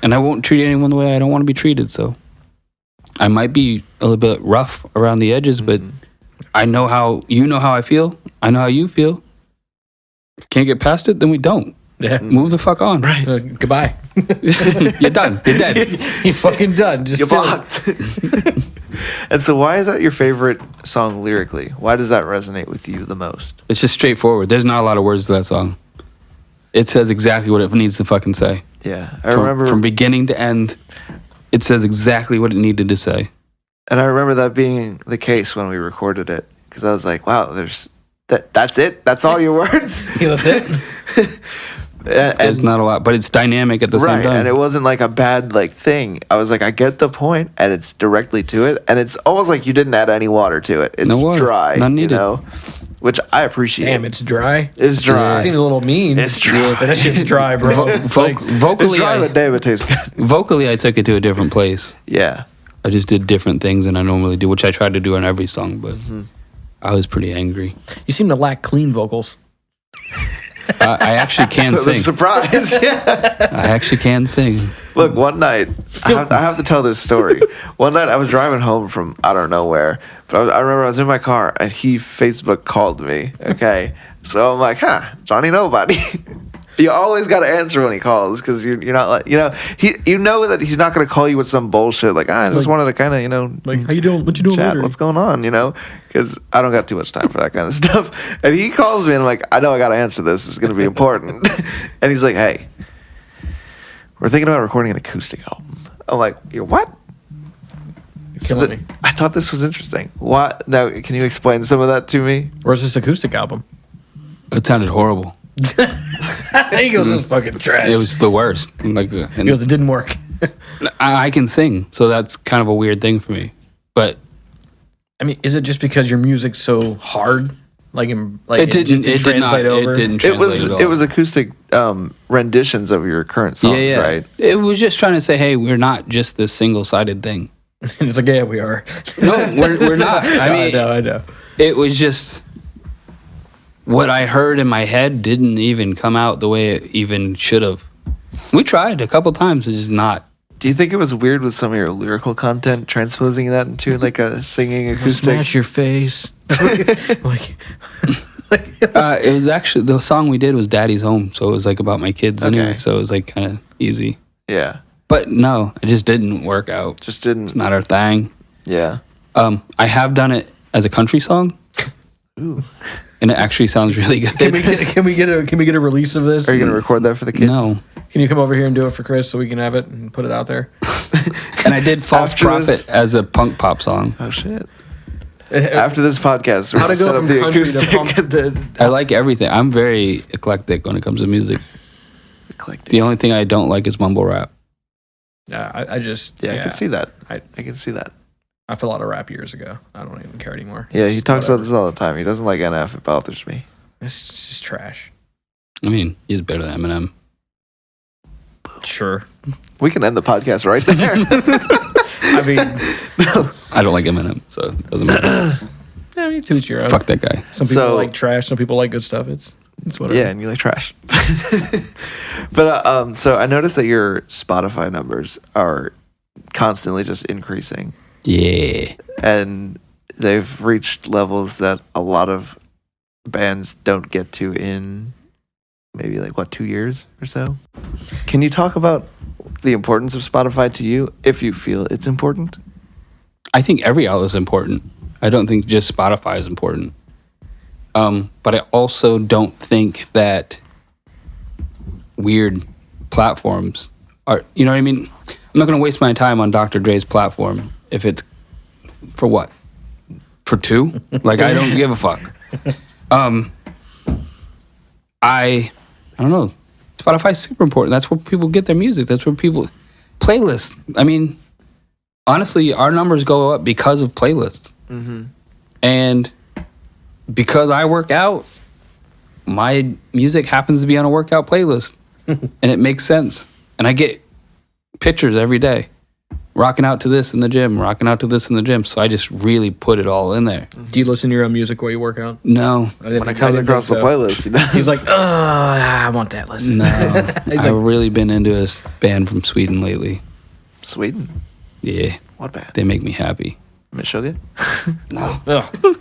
And I won't treat anyone the way I don't want to be treated. So I might be a little bit rough around the edges, but I know how I feel. I know how you feel. If you can't get past it, then we don't. Yeah. Move the fuck on. Right. Goodbye. You're done. You're dead. You're fucking done. Just You're feel it. blocked. And so, why is that your favorite song lyrically? Why does that resonate with you the most? It's just straightforward. There's not a lot of words to that song. It says exactly what it needs to fucking say. Yeah, I remember From beginning to end, it says exactly what it needed to say. and I remember that being the case when we recorded it, because I was like, wow, that's it. That's all your words. Yeah, that's it. There's not a lot, but it's dynamic at the same Right, time. and it wasn't like a bad thing. I was like, I get the point, and it's directly to it, and it's almost like you didn't add any water to it. It's No water. dry, None needed. which I appreciate. Damn, it's dry. It's dry. It seems a little mean. It's dry. But that shit's dry, bro. It's like- It's Vocally, dry, but damn, it tastes good. vocally, I took it to a different place. Yeah, I just did different things than I normally do, which I tried to do on every song, but I was pretty angry. you seem to lack clean vocals. I actually can so the sing. surprise. Yeah. I actually can sing. Look, one night, I have to tell this story. One night, I was driving home from I don't know where, but I remember I was in my car and he Facebook called me. Okay, so I'm like, Johnny Nobody. You always got to answer when he calls because you're not like you know that he's not going to call you with some bullshit like I just wanted to kind of Like, how you doing? What you doing chat. later? What's going on? Because I don't got too much time for that kind of stuff. And he calls me and I'm like, I know I got to answer this. It's going to be important. And he's like, hey, we're thinking about recording an acoustic album. I'm like, you're what? You're killing me. I thought this was interesting. What? Now, can you explain some of that to me? Where's this acoustic album? It sounded horrible. He goes, this is fucking trash. It was the worst. Like, He goes, it didn't work. I can sing, so that's kind of a weird thing for me. But I mean, is it just because your music's so hard? Like, it didn't. just It did not. translate over? It didn't It translate was at all. it was acoustic renditions of your current songs, yeah. right? It was just trying to say, hey, we're not just this single-sided thing. And it's like, yeah, we are. No, we're not. I mean, I know. it was just what I heard in my head didn't even come out the way it even should have. We tried a couple times. It's just not. Do you think it was weird with some of your lyrical content transposing that into like a singing acoustic? Smash your face. like, It was actually the song we did was "Daddy's Home," so it was like about my kids anyway. Okay. So it was like kind of easy. Yeah, But no, it just didn't work out. just didn't. It's not our thing. Yeah. I have done it as a country song, Ooh. and it actually sounds really good. can we get a release of this? Are you gonna record that for the kids? No. Can you come over here and do it for Chris so we can have it and put it out there? And I did "False After Prophet" this- as a punk pop song. Oh shit. After this podcast, we're How to gonna set go up from the country acoustic. to pump the I like everything. I'm very eclectic when it comes to music. Eclectic. The only thing I don't like is mumble rap. Yeah, I just Yeah, I can see that. I can see that. I fell out of rap years ago. I don't even care anymore. Yeah, he It's talks about whatever. this all the time. He doesn't like NF. It bothers me. It's just trash. I mean, he's better than Eminem. Sure. We can end the podcast right there. I mean, I don't like Eminem, so it doesn't matter. yeah, you toots your own. Fuck that guy. Some people So- like trash. Some people like good stuff. It's whatever. Yeah, and you like trash. But so I noticed that your Spotify numbers are constantly just increasing, Yeah. and they've reached levels that a lot of bands don't get to in maybe 2 years or so. Can you talk about the importance of Spotify to you, if you feel it's important? I think every outlet is important. I don't think just Spotify is important. But I also don't think that weird platforms are, you know what I mean? I'm not going to waste my time on Dr. Dre's platform if it's for what? For 2? Like, I don't give a fuck. I don't know. Spotify's super important. That's where people get their music. That's where people playlists. I mean, honestly, our numbers go up because of playlists. Mm-hmm. And because I work out, my music happens to be on a workout playlist. And it makes sense. And I get pictures every day. Rocking out to this in the gym, rocking out to this in the gym. So I just really put it all in there. Do you listen to your own music while you work out? No. When it comes across the playlist, He's like, oh, I want that. Listen. No. He's I've like, really been into a band from Sweden lately. Sweden. Yeah. What band? They make me happy. Meshuggah? No. ugh.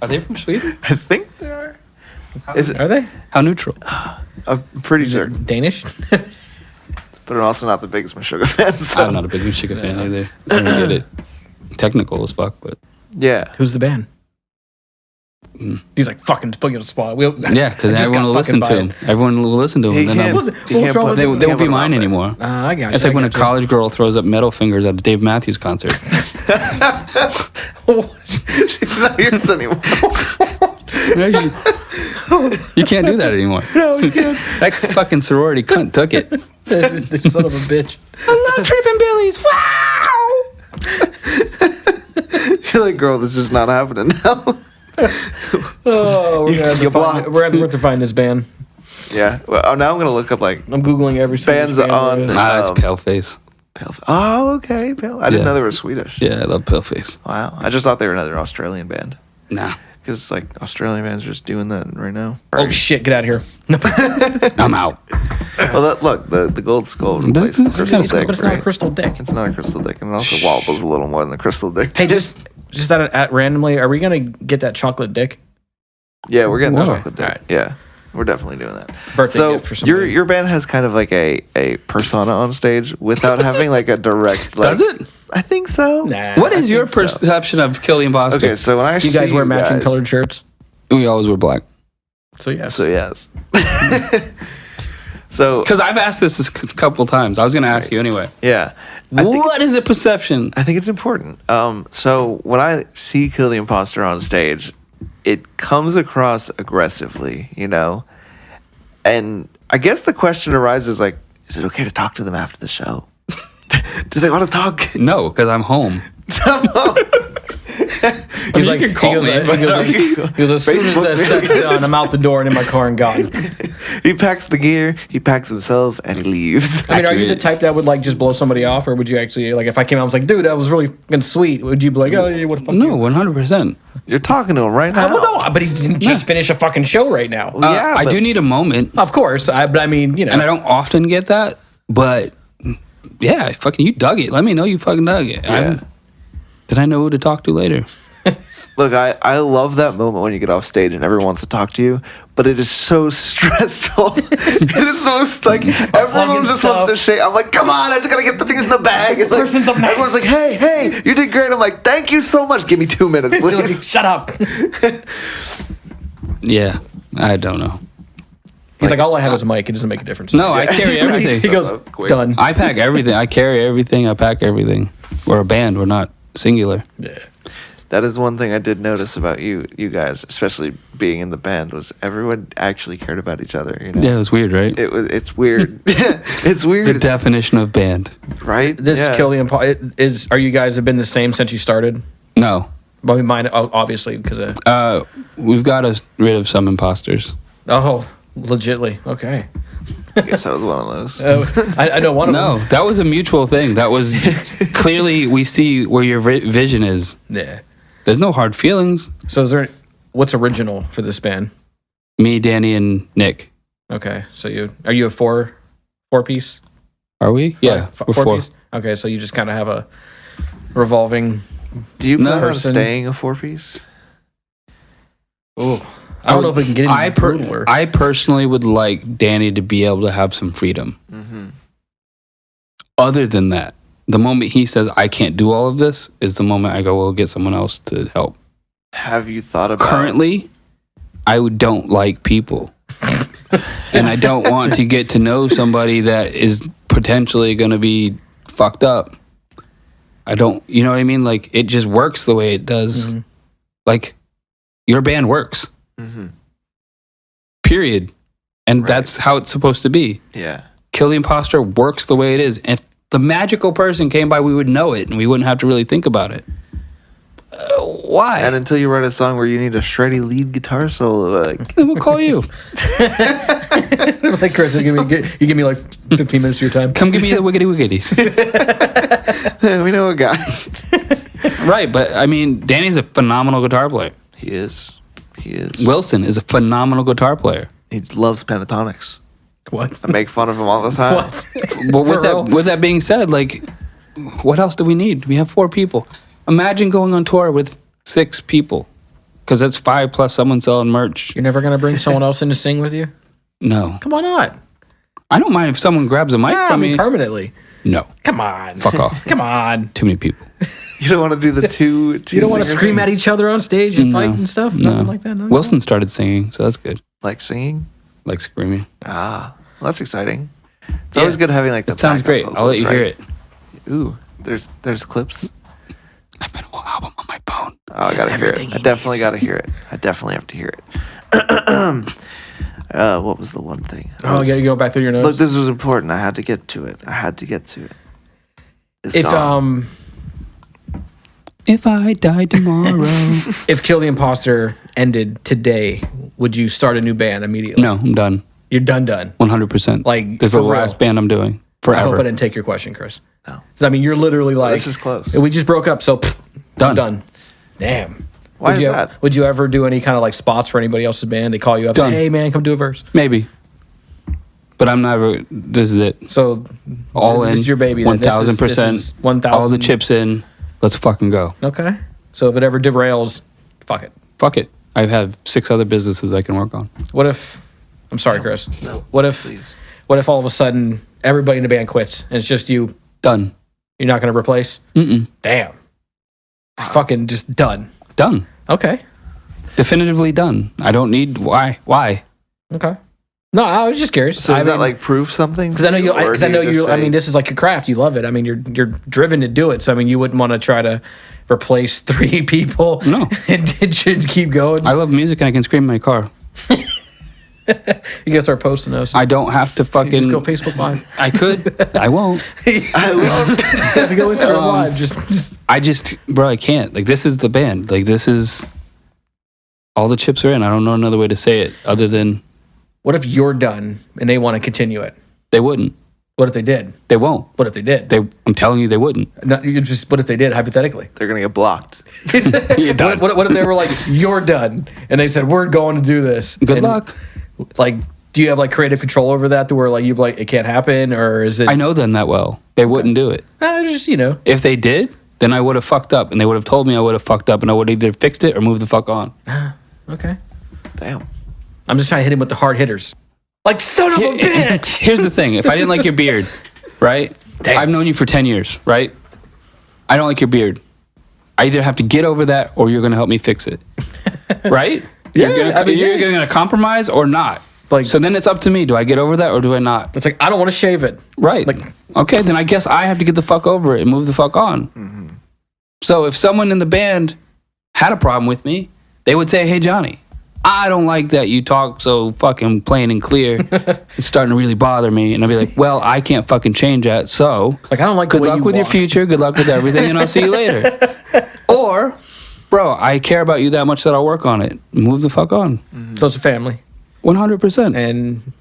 Are they from Sweden? I think they are. Is it? Are they How neutral? I'm pretty certain, Danish? but I'm also not the biggest Meshuggah fan. So. I'm not a big Meshuggah fan either. I don't get it. Technical as fuck, but Yeah. Who's the band? He's like, fucking put you on the spot. yeah, because everyone will listen to him. Everyone will listen to him. He Then can't- What's- he what's can't wrong put- with they it? he won't can't be put him mine out there. anymore. I got you. It's like I when a got you. college girl throws up middle fingers at a Dave Matthews concert. She's not yours anymore. You can't do that anymore. No, you can't. That fucking sorority cunt took it. The son of a bitch. I love tripping Billies. Wow. You're like, girl, this is just not happening now. Oh, we're gonna You have to find this band. Yeah. Well, now I'm gonna look up like I'm googling every single bands band on. there is. It's Paleface. Pale. Oh, okay. Pale. I didn't Yeah. know they were Swedish. Yeah, I love Paleface. Wow. I just thought they were another Australian band. Nah, Because Australian bands are just doing that right now. Oh shit! Get out of here. I'm out. Well, look, the gold skull replaced the That's crystal kinda dick. But it's not a right? crystal dick. It's not a crystal dick, and it also wobbles a little more than the crystal dick. Hey, just at randomly, are we gonna get that chocolate dick? Yeah, we're getting the Whoa. chocolate dick. Alright. Yeah, we're definitely doing that. Birthday So gift for somebody. your band has kind of like a persona on stage without having like a direct. Like, Does it? I think so. Nah. What is I your think so. perception of Kill the Imposter? Okay, so when I You see guys wear matching guys- colored shirts? We always wear black. So yes. So yes. So Because I've asked this a couple times. I was going to ask you anyway. yeah, I think What is the perception? I think it's important. So when I see Kill the Imposter on stage, it comes across aggressively, and I guess the question arises like, is it okay to talk to them after the show? Do they want to talk? No, because I'm home. He's You can call me, but- he goes, as soon as that set's done, I'm out the door and in my car and gone. He packs the gear, he packs himself, and he leaves. I mean, are you the Accurate. type that would like just blow somebody off, or would you actually like if I came out and was like, dude, that was really fucking sweet? Would you be like, oh, yeah, what the fuck? No, 100%. You're talking to him right now. Well, no, but he didn't just finish a fucking show right now. Yeah, I but- do need a moment, Of course, but I mean, and I don't often get that, but yeah, fucking you dug it. Let me know you fucking dug it. Yeah. Did I know who to talk to later? Look, I love that moment when you get off stage and everyone wants to talk to you, but it is so stressful. It is so like everyone just wants to shake. I'm like, come on, I just gotta get the things in the bag. And, like, Person's up next. everyone's like, hey, you did great. I'm like, thank you so much. Give me 2 minutes, You're like, please. shut up. Yeah, I don't know. He's like, all I have is a mic. It doesn't make a difference. No, I carry He everything. goes, Quick. done. I pack everything. I carry everything. I pack everything. We're a band. We're not singular. Yeah. That is one thing I did notice about you guys, especially being in the band, was everyone actually cared about each other. Yeah, it was weird, right? It's weird. It's weird. The definition of band. right? This Yeah. Kill the Imposter is. Are you guys have been the same since you started? No. Well, I mean, mine obviously because We've got us rid of some imposters. oh, Legitly. Okay. I guess I was one of those. I know one of them. No, that was a mutual thing. That was clearly we see where your vision is. Yeah. There's no hard feelings. So what's original for this band? Me, Danny, and Nick. Okay. So are you a four piece? Are we? Yeah, we're four. Piece? Okay, so you just kind of have a revolving. Do you plan on person. staying a 4-piece? Oh, I don't know if we can get any brutal. I personally would like Danny to be able to have some freedom. Mm-hmm. Other than that, the moment he says, I can't do all of this, is the moment I go, well, get someone else to help. Have you thought about... Currently, I don't like people. And I don't want to get to know somebody that is potentially going to be fucked up. I don't, you know what I mean? Like, it just works the way it does. Mm-hmm. Like, your band works. Mm-hmm. Period. And that's how it's supposed to be. Yeah. Kill the Imposter works the way it is. If the magical person came by, we would know it and we wouldn't have to really think about it. Why? And until you write a song where you need a shreddy lead guitar solo, then we'll call you. Like Chris, you give me like 15 minutes of your time. Come give me the wiggity wiggities. We know a guy. Right, but I mean, Danny's a phenomenal guitar player. He is. Wilson is a phenomenal guitar player. He loves pentatonics. What? I make fun of him all the time. What? But with that being said, like, what else do we need? We have 4 people. Imagine going on tour with 6 people, because that's 5 plus someone selling merch. You're never gonna bring someone else in to sing with you? No. Come on, not. I don't mind if someone grabs a mic from me permanently. No. Come on. Fuck off. Come on. Too many people. You don't want to do the two You don't want to scream at each other on stage and fight and stuff? No. Nothing like that? No, Wilson started singing, so that's good. Like singing? Like screaming. Well, that's exciting. It's always good having like the It sounds backup great. vocals, I'll let you right? hear it. Ooh, there's clips. I've got a whole album on my phone. Oh, I gotta hear it. I definitely gotta hear it. I definitely have to hear it. What was the one thing? Oh, you gotta go back through your notes. Look, this was important. I had to get to it. It's if gone. If I die tomorrow. If Kill the Imposter ended today, would you start a new band immediately? No, I'm done. You're done. 100%. Like, this is for the real. last band I'm doing I hope I forever. didn't take your question, Chris. No. 'Cause, I mean, you're literally like, This is close. We just broke up, so Done. Done. Damn. Why would is you, that? Would you ever do any kind of like spots for anybody else's band? They call you up, Done. say, hey man, come do a verse. Maybe. But I'm never. This is it. So All this in. is your baby. then. This is 1,000%. 1,000. All the chips in. Let's fucking go. Okay. So if it ever derails, fuck it. Fuck it. I have 6 other businesses I can work on. What if? I'm sorry, Chris. No, What if? please. What if all of a sudden everybody in the band quits and it's just you? Done. You're not going to replace? Mm-mm. Damn. Fucking just done. Done. Okay. Definitively done. I don't need. Why? Okay. No, I was just curious. So does that like prove something? Because I know you. Or Because I do know just you. I say- mean, this is like your craft. You love it. I mean, you're driven to do it. So I mean, you wouldn't want to try to replace 3 people. No. And just keep going. I love music and I can scream in my car. You gotta start posting those. I don't have to fucking. Just go Facebook Live. I could. I won't. I love Go Instagram Live. Just Bro, I can't. Like, this is the band. Like, this is. All the chips are in. I don't know another way to say it other than What if you're done and they want to continue it? they wouldn't. What if they did? They won't. What if they did? I'm telling you, they wouldn't. No, you just. What if they did? Hypothetically. They're gonna get blocked. You're done. What if they were like, you're done, and they said we're going to do this? Good And, luck. Like, do you have like creative control over that to where like you like it can't happen, or is it? I know them that well. They wouldn't do it. Just you know. If they did, then I would have fucked up, and they would have told me I would have fucked up, and I would have either fixed it or moved the fuck on. Okay. Damn. I'm just trying to hit him with the hard hitters. Like son of a bitch. Here's the thing: if I didn't like your beard, right? Damn. I've known you for 10 years, right? I don't like your beard. I either have to get over that, or you're gonna help me fix it, right? Yeah, you're gonna compromise or not. Like, So then it's up to me. Do I get over that or do I not? it's like I don't want to shave it. Right. Like, Okay, then I guess I have to get the fuck over it and move the fuck on. Mm-hmm. So if someone in the band had a problem with me, they would say, hey, Johnny, I don't like that you talk so fucking plain and clear. It's starting to really bother me. And I'll be like, well, I can't fucking change that. So I don't like good the way luck you with your walk. future. Good luck with everything. And I'll see you later. Or, bro, I care about you that much that I'll work on it. Move the fuck on. So it's a family. 100%. And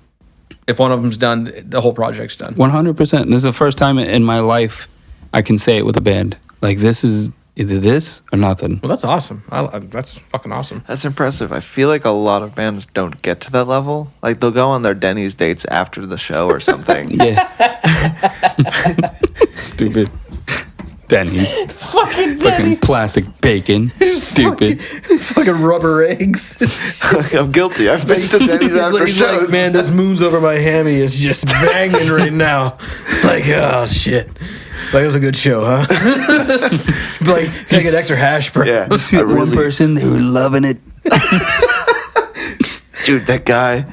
if one of them's done, the whole project's done. 100%. This is the first time in my life I can say it with a band. Like, this is either this or nothing. Well, that's awesome. That's fucking awesome. That's impressive. I feel like a lot of bands don't get to that level. Like they'll go on their Denny's dates after the show or something. Yeah. Stupid. Denny's. Fucking plastic bacon. Stupid. Fucking rubber eggs. I'm guilty. I've been to Denny's after He's shows. like, man, this moon's over my hammy is just banging right now. Like, oh shit. Like, it was a good show, huh? Like, can I get extra hash brown? Yeah. See that one person, they were loving it. Dude, that guy,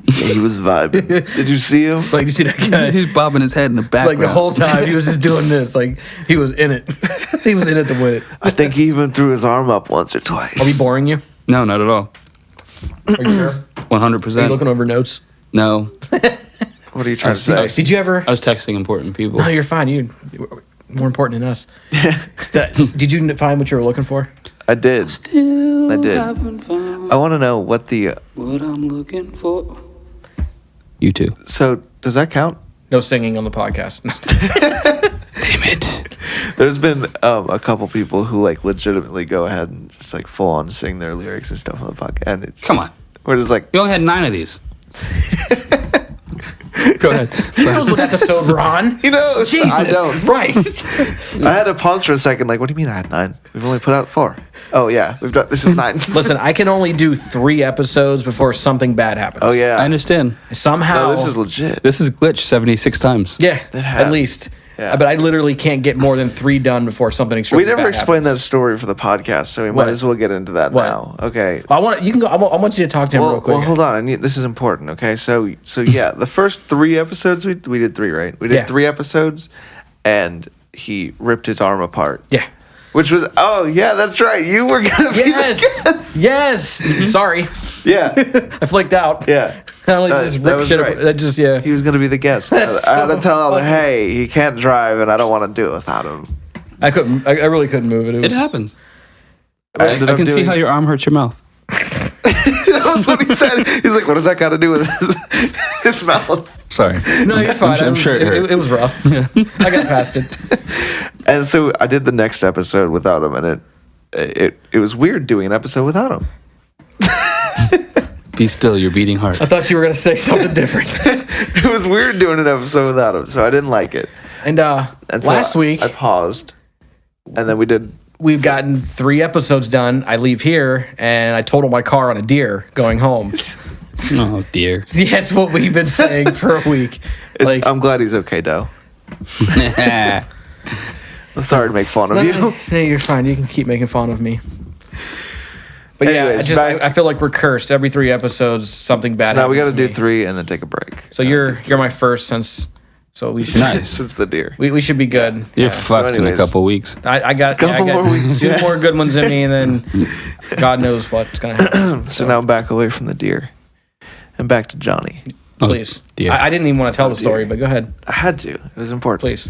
he was vibing. Did you see him? Like, you see that guy? He's bobbing his head in the background. Like, the whole time, he was just doing this. Like, he was in it. He was in it to win it. I think he even threw his arm up once or twice. Are we boring you? No, not at all. Are you sure? 100%. Are you looking over notes? No. What are you trying to say? Did you ever... I was texting important people. No, you're fine. You're more important than us. Did you find what you were looking for? I did. Still I did. having fun. I want to know what the... What I'm looking for. You too. So, does that count? No singing on the podcast. Damn it. There's been a couple people who like legitimately go ahead and just like full on sing their lyrics and stuff on the podcast. And it's... Come on. We're just like... You only had 9 of these. Go ahead. He knows what episode we're on. You know, Jesus I don't. Christ. I had to pause for a second. Like, what do you mean I had 9? We've only put out 4. Oh yeah, we've done. This is 9. Listen, I can only do 3 episodes before something bad happens. Oh yeah. I understand. Somehow. No, this is legit. This is glitched 76 times. Yeah, It has. at least. Yeah. But I literally can't get more than 3 done before something extremely We never bad explained that happens. story for the podcast, so we What? might as well get into that What? now. Okay. I want you can go. I want you to talk to him real quick. Well, hold on. This is important. Okay, so yeah, the first 3 episodes we did 3, right? We did Yeah. 3 episodes, and he ripped his arm apart. Yeah. Which was that's right. You were gonna be the guest. Yes. Sorry, Yeah, I flaked out. yeah. I only That- just that ripped was shit right. up. That just yeah. He was gonna be the guest. I That's had to so tell him, funny. hey, he can't drive, and I don't want to do it without him. I couldn't. I really couldn't move it. It It was. happens. I I ended up can see doing- how your arm hurts your mouth. That was what he said. He's like, what does that got to do with his mouth? Sorry. No, you're fine. I'm sure it hurt. It was rough. I got past it. And so I did the next episode without him, and it was weird doing an episode without him. Be still, your beating heart. I thought you were gonna say something different. It was weird doing an episode without him, so I didn't like it. And And so last week I paused, and then we did. we've gotten 3 episodes done. I leave here and I totaled my car on a deer going home. Oh, dear. Yeah, that's what we've been saying for a week. Like, I'm glad he's okay, though. Yeah. I'm sorry to make fun of you. no, you're fine. You can keep making fun of me. But Anyways, yeah, back- I feel like we're cursed. Every 3 episodes, something bad Now we got happens to do me. 3 and then take a break. So you're my first since. So we should Nice. Since the deer. we should be good. You're Yeah. fucked in a anyways. couple weeks. I got Couple I got more weeks, 2 yeah. more good ones in me, and then God knows what's gonna happen. So now I'm back away from the deer, and back to Johnny. Oh, Please, dear. I didn't even want to tell the story, dear. but go ahead, I had to. It was important. please.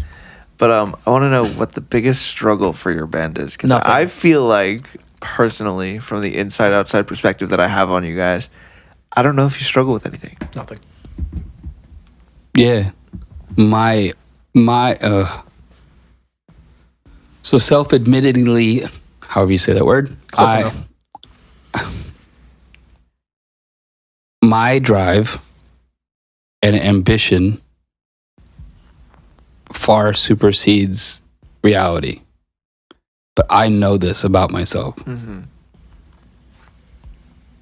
But I want to know what the biggest struggle for your band is, because Nothing. I feel like personally, from the inside outside perspective that I have on you guys, I don't know if you struggle with anything. Nothing. Yeah. My so self-admittedly, however you say that word, Close enough. my drive and ambition far supersedes reality. But I know this about myself. Mm-hmm.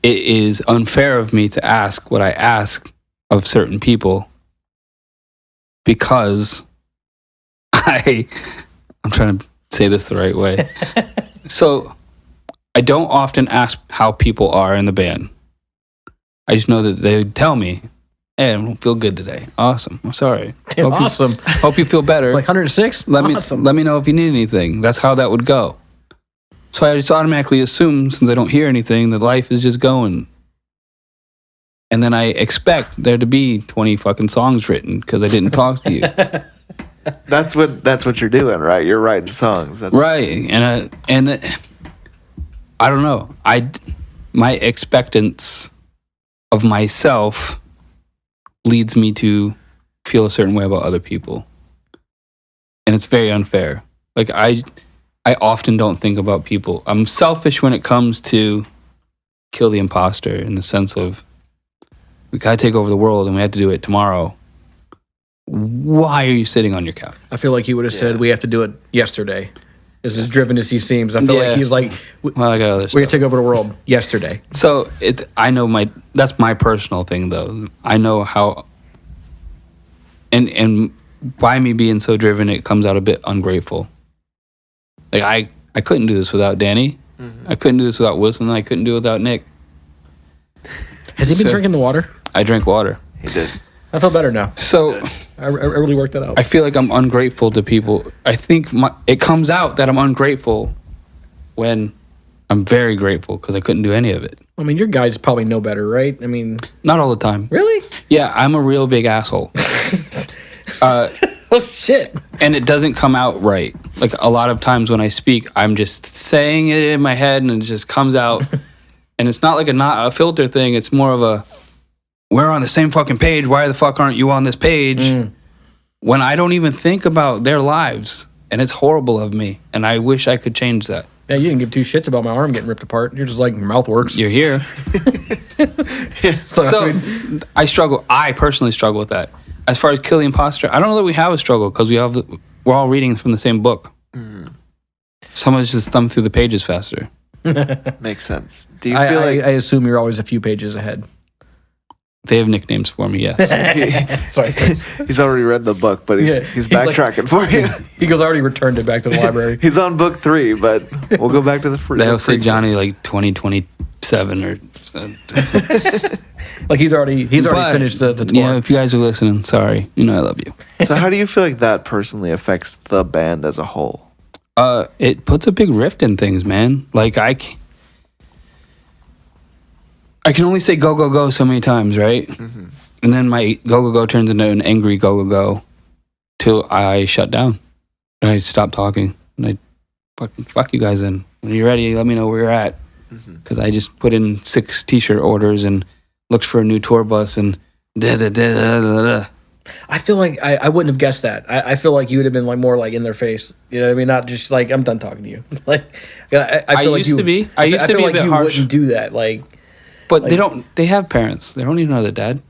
It is unfair of me to ask what I ask of certain people because I'm trying to say this the right way. So I don't often ask how people are in the band. I just know that they tell me, hey, I don't feel good today. Awesome. I'm sorry. Damn, Hope you- awesome. hope you feel better. Like 106. let Awesome. me know if you need anything. That's how that would go. So I just automatically assume, since I don't hear anything, that life is just going. And then I expect there to be 20 fucking songs written because I didn't talk to you. That's what you're doing, right? You're writing songs. That's Right. And I don't know. My expectance of myself leads me to feel a certain way about other people. And it's very unfair. Like I often don't think about people. I'm selfish when it comes to Kill the Imposter, in the sense of we gotta take over the world and we have to do it tomorrow. Why are you sitting on your couch? I feel like he would have said we have to do it yesterday. As driven as he seems, I feel like he's like, well, I got other we stuff. gotta take over the world yesterday. So I know that's my personal thing though. I know how, and by me being so driven, it comes out a bit ungrateful. Like I couldn't do this without Danny. I couldn't do this without Wilson. I couldn't do it without Nick. Has he been drinking the water? I drank water. He did. I feel better now. So I really worked that out. I feel like I'm ungrateful to people. I think it comes out that I'm ungrateful when I'm very grateful because I couldn't do any of it. I mean, your guys probably know better, right? I mean, Not all the time. really? Yeah, I'm a real big asshole. Oh shit! And it doesn't come out right. Like a lot of times when I speak, I'm just saying it in my head and it just comes out. And it's not like not a filter thing. It's more of a, we're on the same fucking page. Why the fuck aren't you on this page? When I don't even think about their lives. And it's horrible of me. And I wish I could change that. Yeah, you didn't give two shits about my arm getting ripped apart. You're just like, your mouth works. You're here. So I personally struggle with that. As far as Kill the Imposter, I don't know that we have a struggle because we're all reading from the same book. Someone's just thumbed through the pages faster. Makes sense. Do you feel like I assume you're always a few pages ahead. They have nicknames for me, yes. Sorry. he's already read the book, but he's backtracking for you? He goes, I already returned it back to the library. He's on book 3, but we'll go back to the first. They'll say Johnny like 2027 or. Like he's already finished the tour. Yeah, if you guys are listening, sorry. You know I love you. So how do you feel like that personally affects the band as a whole? It puts a big rift in things, man. Like I can only say go, go, go so many times, right? And then my go, go, go turns into an angry go, go, go till I shut down. And I stop talking. And I fuck you guys in. When you're ready, let me know where you're at. Because I just put in 6 t-shirt orders and looked for a new tour bus and da-da-da-da-da-da. I feel like I wouldn't have guessed that. I feel like you would have been like more like in their face. You know what I mean? Not just like, I'm done talking to you. Like I feel like used to be. I used to be a bit you harsh. wouldn't do that. Like, But they have parents. They don't even know their dad.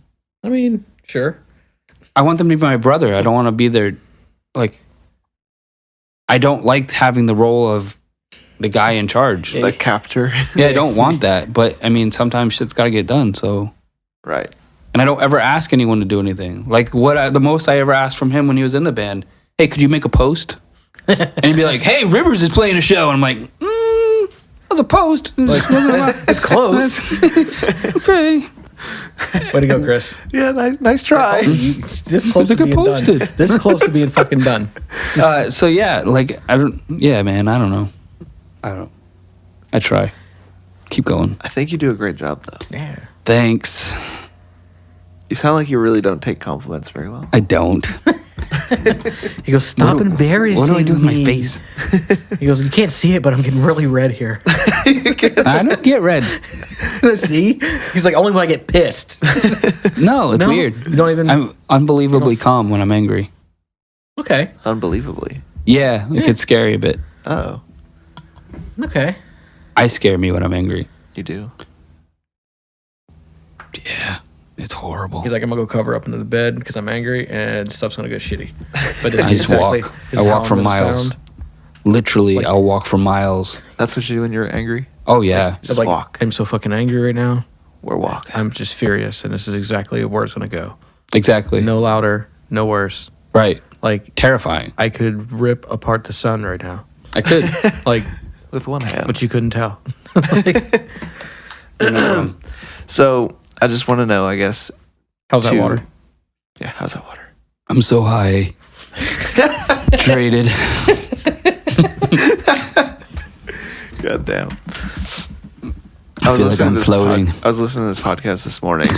I mean, sure. I want them to be my brother. I don't want to be their, like, I don't like having the role of the guy in charge. The captor. Yeah, I don't want that. But, I mean, sometimes shit's got to get done, so. Right. And I don't ever ask anyone to do anything. Like, the most I ever asked from him when he was in the band, hey, could you make a post? And he'd be like, hey, Rivers is playing a show. And I'm like, that's a post. It's close. Okay. Way to go, Chris. Yeah, nice try. This close to being posted. done. This close to being fucking done. So yeah, like man, I don't know. I try. Keep going. I think you do a great job, though. Yeah. Thanks. You sound like you really don't take compliments very well. I don't. He goes, stop embarrassing What do I do with my me." face? He goes, you can't see it, but I'm getting really red here. I don't get red. See? He's like, only when I get pissed. No, it's No, weird. you don't even- I'm unbelievably calm when I'm angry. Okay. Unbelievably. Yeah, it gets scary a bit. Oh, Okay. I scare me when I'm angry. you do. Yeah, it's horrible. He's like, I'm going to go cover up into the bed because I'm angry and stuff's going to go shitty. But this I is just exactly- walk. this I is how walk I'm for gonna miles. sound. Literally, I'll walk for miles. That's what you do when you're angry? Oh yeah. Just Like, walk. I'm so fucking angry right now. We're walking. I'm just furious, and this is exactly where it's going to go. Exactly. No louder, no worse. Right. Like, Terrifying. I could rip apart the sun right now. I could. Like, With one hand. but you couldn't tell. So, I just want to know, I guess. How's that to- water? Yeah, how's that water? I'm so high. Traded. God damn. I feel like listening I'm to this floating. I was listening to this podcast this morning,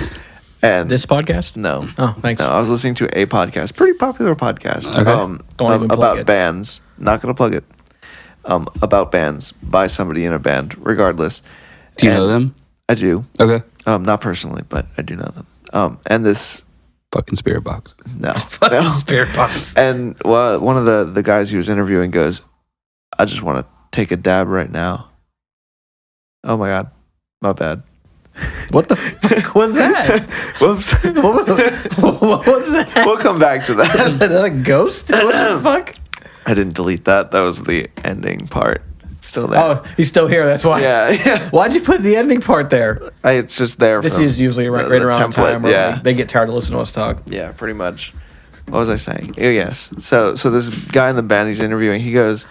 and This podcast? no, Oh, thanks. no, I was listening to a podcast, pretty popular podcast, Okay. Don't even plug about it. bands. Not gonna plug it. About bands by somebody in a band, regardless. Do you And know them? I do. Okay. Not personally, but I do know them. And this Fucking spirit box. no, Fucking no. spirit box. And one of the guys he was interviewing goes, "I just want to take a dab right now." Oh my god, my bad. What the fuck was that? Whoops. What was that? We'll come back to that. Is that a ghost? What the fuck? I didn't delete that. That was the ending part. It's still there. Oh, he's still here. That's why. Yeah. Why'd you put the ending part there? It's just there. This from is usually right the around the time where Yeah. they get tired of listening to us talk. Yeah, pretty much. What was I saying? Oh, yes. So this guy in the band he's interviewing, he goes,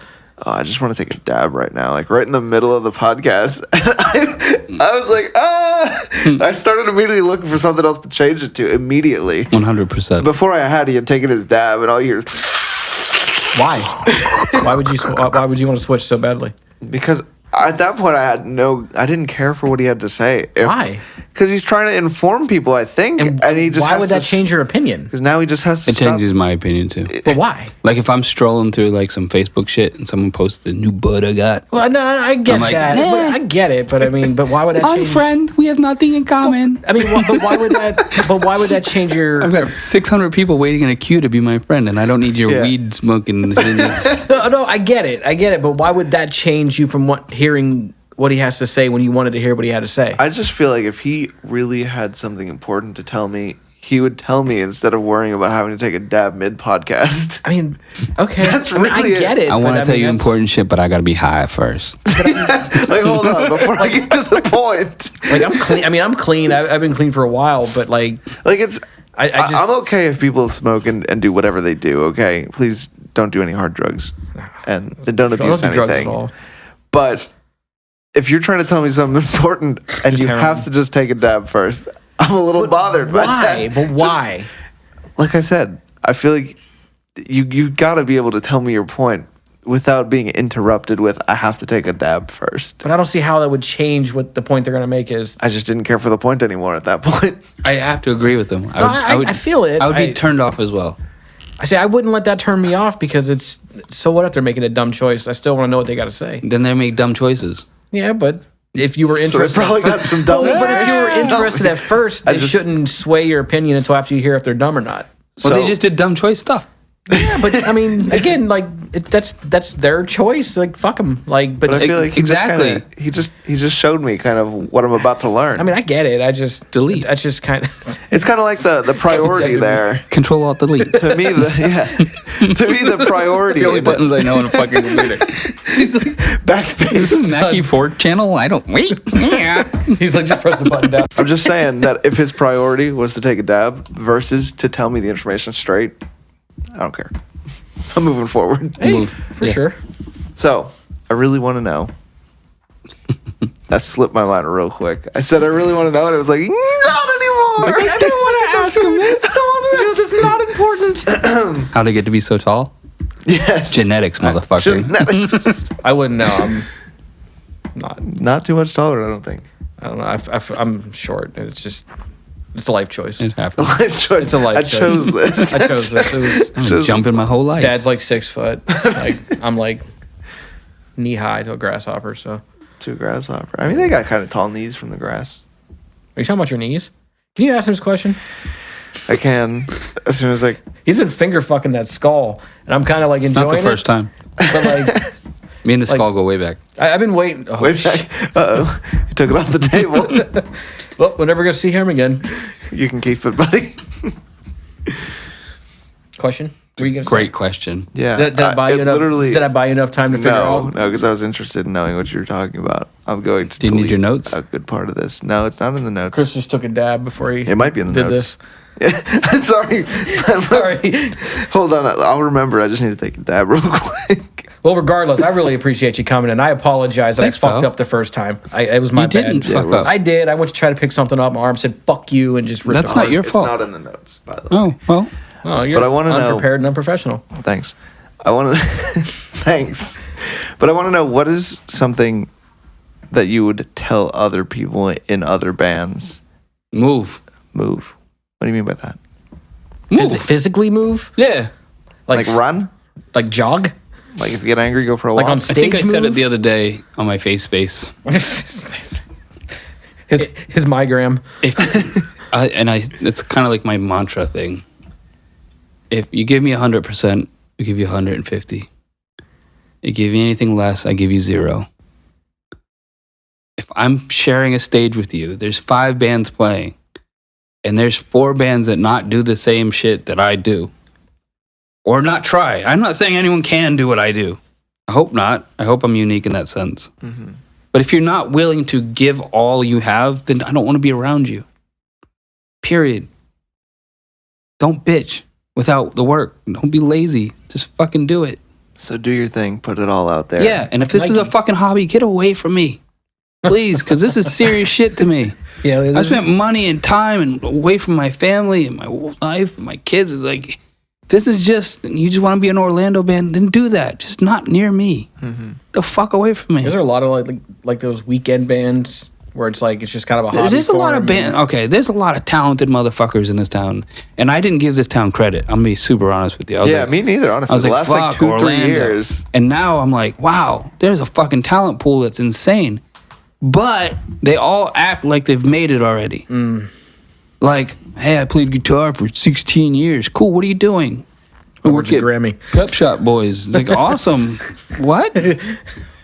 "Oh, I just want to take a dab right now," like right in the middle of the podcast. I was like, I started immediately looking for something else to change it to immediately. 100%. Before I had taken his dab, and all you hear, Why? Why would you want to switch so badly? because at that point I didn't care for what he had to say. Why? Because he's trying to inform people, I think, and he just why would that change your opinion? Because now he just has to. It changes my opinion too. But why? Like if I'm strolling through like some Facebook shit and someone posts the new bud I got. Well, no, I get I'm like, that. nah. But I get it, but I mean, but why would that change? Unfriend, we have nothing in common. I mean, but why would that? But why would that change your? I've got 600 people waiting in a queue to be my friend, and I don't need your Yeah. weed smoking. No, I get it. But why would that change you from hearing what he has to say when you wanted to hear what he had to say? I just feel like if he really had something important to tell me, he would tell me instead of worrying about having to take a dab mid podcast. I mean, okay. That's I mean, I really get it. I want to but tell you that's- important shit, but I got to be high first. Like, hold on, before I get to the point. Like I'm clean. I mean, I'm clean. I've been clean for a while, but like, Like, it's. I just I'm okay if people smoke and do whatever they do. Okay, please don't do any hard drugs, and don't I abuse don't do drugs at anything. all. But if you're trying to tell me something important and Just you heroin. have to just take a dab first, I'm a little bothered by Why? that. But why? Like I said, I feel like you got to be able to tell me your point without being interrupted with "I have to take a dab first." But I don't see how that would change what the point they're going to make is. I just didn't care for the point anymore at that point. I have to agree with them. I feel it. I would be turned off as well. I say I wouldn't let that turn me off because it's so what if they're making a dumb choice? I still want to know what they got to say. Then they make dumb choices. Yeah, but if you were So they interested, probably got some dumb. but if you were interested at first, I it just- shouldn't sway your opinion until after you hear if they're dumb or not. Well, they just did dumb choice stuff. Yeah, but I mean, again, like that's their choice. Like fuck them. Like, but But I feel like Exactly. he just showed me kind of what I'm about to learn. I mean, I get it. I just Delete. That's just kind of. it's kind of like the priority there. Control Alt Delete. To me, the priority. The only buttons I know on a fucking computer. Backspace. This is Mackie Ford channel. I don't wait. Yeah. He's like, just press the button down. I'm just saying that if his priority was to take a dab versus to tell me the information straight, I don't care. I'm moving forward. Hey, for Yeah. sure. So, I really want to know. That slipped my mind real quick. I said I really want to know, and it was like, not anymore. I didn't want to ask him this. This is not important. How to get to be so tall? Yes. Genetics, motherfucker. Genetics. I wouldn't know. I'm not. Not too much taller, I don't think. I don't know. I'm short. And it's a life choice. It happens. Life choice. It's a life I choice. chose this. I chose this. It was, I've been Just- jumping my whole life. Dad's like 6 foot. Like I'm like knee high to a grasshopper. So are To a grasshopper. I mean, they got kind of tall knees from the grass. you talking about your knees? Can you ask him this question? I can, as soon as He's been finger fucking that skull, and I'm kind of like It's enjoying not the first time. it. But like, Me and the skull go way back. I've been waiting. Oh, Wait back. Uh-oh. You took it off the table. Well, we're never gonna see him again. You can keep it, buddy. Question? Were you gonna say? Great question. Yeah. Did I buy it you enough? literally- Did I buy you enough time to figure No, out? no, because I was interested in knowing what you were talking about. I'm going to Do you need delete your notes? a good part of this. No, it's not in the notes. Chris just took a dab before he. It might be in the did notes. this. Sorry. Sorry. Hold on. I'll remember. I just need to take a dab real quick. Well, regardless, I really appreciate you coming in. I apologize that Thanks, I fucked pal. up the first time. It was my You bad. didn't Yeah, fuck it was. up. I did. I went to try to pick something up. My arm said "fuck you" and just ripped That's it not apart. your It's fault. not in the notes, by the way. Oh, well. Oh, you're But I wanna know- unprepared and unprofessional. Thanks. I want to. Thanks. But I want to know what is something that you would tell other people in other bands Move. move. What do you mean by that? Move. Physically move, Yeah. Like run? like jog, Like if you get angry, go for a like walk? on I think I stage said it move? the other day on my face space. His mygram. It's kind of like my mantra thing. If you give me 100%, I give you 150. You give me anything less, I give you 0. If I'm sharing a stage with you, there's 5 bands playing, and there's 4 bands that not do the same shit that I do, or not try. I'm not saying anyone can do what I do. I hope not. I hope I'm unique in that sense. Mm-hmm. But if you're not willing to give all you have, then I don't want to be around you. Period. Don't bitch without the work. Don't be lazy. Just fucking do it. So do your thing. Put it all out there. Yeah, and if this is a fucking hobby, get away from me. Please, because this is serious shit to me. Yeah, I spent money and time and away from my family and my life and my kids. It's like, this is just, you just want to be an Orlando band, then do that. Just not near me. Mm-hmm. The fuck away from me. Is there a lot of like those weekend bands where it's like, it's just kind of a hobby? There's a lot of bands. Okay, there's a lot of talented motherfuckers in this town. And I didn't give this town credit. I'm going to be super honest with you. I was like, me neither, honestly. I was the like, last fuck, 2-3 Orlando. years. And now I'm like, wow, there's a fucking talent pool that's insane. But they all act like they've made it already. Like, hey, I played guitar for 16 years. Cool, what are you doing? I work at Grammy. Pep Shop Boys. It's like, awesome. What?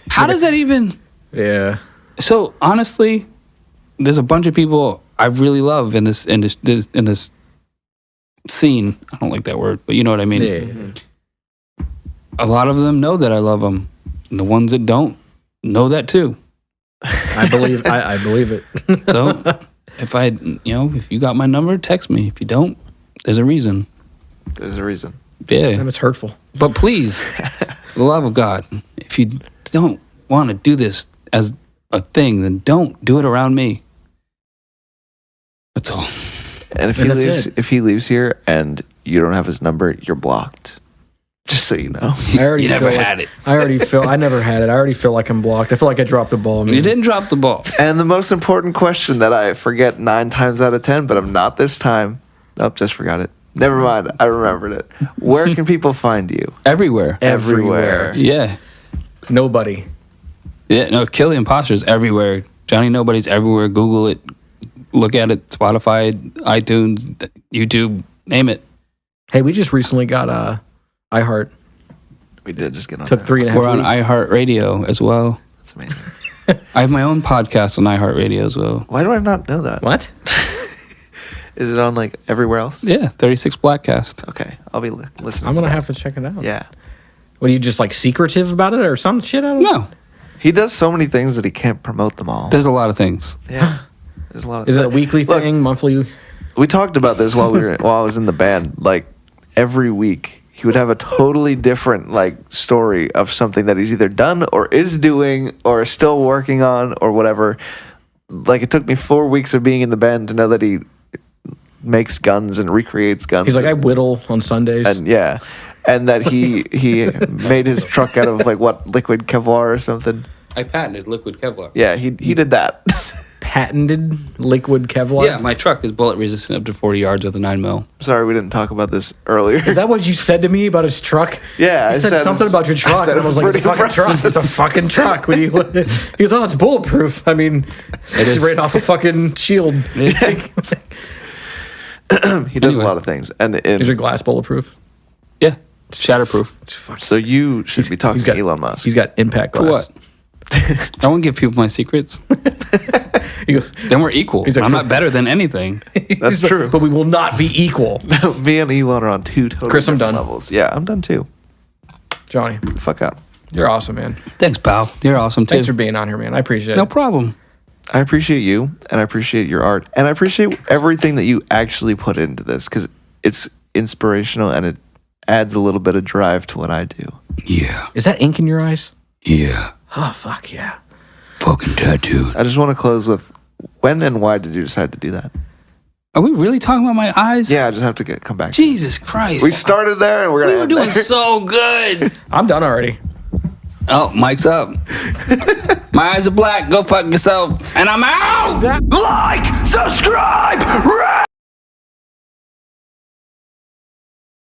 How does that even... Yeah. So, honestly, there's a bunch of people I really love in this scene. I don't like that word, but you know what I mean. Yeah. Mm-hmm. A lot of them know that I love them. And the ones that don't know that too. I believe it. So if you got my number, text me. If you don't, there's a reason. There's a reason. Yeah. And it's hurtful. But please, for the love of God, if you don't want to do this as a thing, then don't do it around me. That's all. And if he leaves here and you don't have his number, you're blocked. Just so you know. I already you never had it. I never had it. I already feel like I'm blocked. I feel like I dropped the ball. You didn't drop the ball. And the most important question that I forget 9 times out of 10, but I'm not this time. Oh, just forgot it. Never mind. I remembered it. Where can people find you? Everywhere. Everywhere. Yeah. Nobody. Yeah, no, Kill the Imposter is everywhere. Johnny Nobody's everywhere. Google it. Look at it. Spotify, iTunes, YouTube, name it. Hey, we just recently got iHeart. We did just get on Took there. 3.5 We're on weeks. iHeartRadio as well. That's amazing. I have my own podcast on iHeartRadio as well. Why do I not know that? What? Is it on like everywhere else? Yeah, 36 Blackcast. Okay, I'll be listening. I'm going to have to check it out. Yeah. What, are you just like secretive about it or some shit? I don't know. No, He does so many things that he can't promote them all. there's a lot of things. Yeah. There's a lot of Is it a weekly thing, monthly? We talked about this while I was in the band. Like every week he would have a totally different like story of something that he's either done or is doing or is still working on or whatever. Like it took me 4 weeks of being in the band to know that he makes guns and recreates guns. He's like, I whittle on Sundays. And yeah. And that he made his truck out of like what, liquid Kevlar or something. I patented liquid Kevlar. Yeah, he did that. Patented liquid Kevlar? Yeah, my truck is bullet resistant up to 40 yards with a 9mm. Sorry, we didn't talk about this earlier. Is that what you said to me about his truck? Yeah, I I said said something about your truck, said and I was it like, was it's a fucking pretty truck. It's a fucking truck. He goes, oh, it's bulletproof. I mean, it's is. right off a fucking shield. He does a lot of things. And Is your glass bulletproof? Yeah, shatterproof. It's fucking, so you should be talking to Elon Musk. He's got impact For glass. what? I won't give people my secrets. He goes, Then we're equal. He's like, I'm not better than anything. That's true. But we will not be equal. Me and Elon are on 2 totally Chris, I'm different done. levels. Yeah, I'm done too. Johnny, Fuck out. you're awesome, man. Thanks, pal. You're awesome, too. Thanks for being on here, man. I appreciate No it. problem. I appreciate you, and I appreciate your art, and I appreciate everything that you actually put into this because it's inspirational and it adds a little bit of drive to what I do. Yeah. Is that ink in your eyes? Yeah. Oh, fuck yeah. Fucking tattooed. I just want to close with when and why did you decide to do that? Are we really talking about my eyes? Yeah, I just have to come back. Jesus Christ. We started there and we're We gonna were end doing there. so good. I'm done already. Oh, mic's up. My eyes are black. Go fuck yourself. And I'm out. Like, subscribe,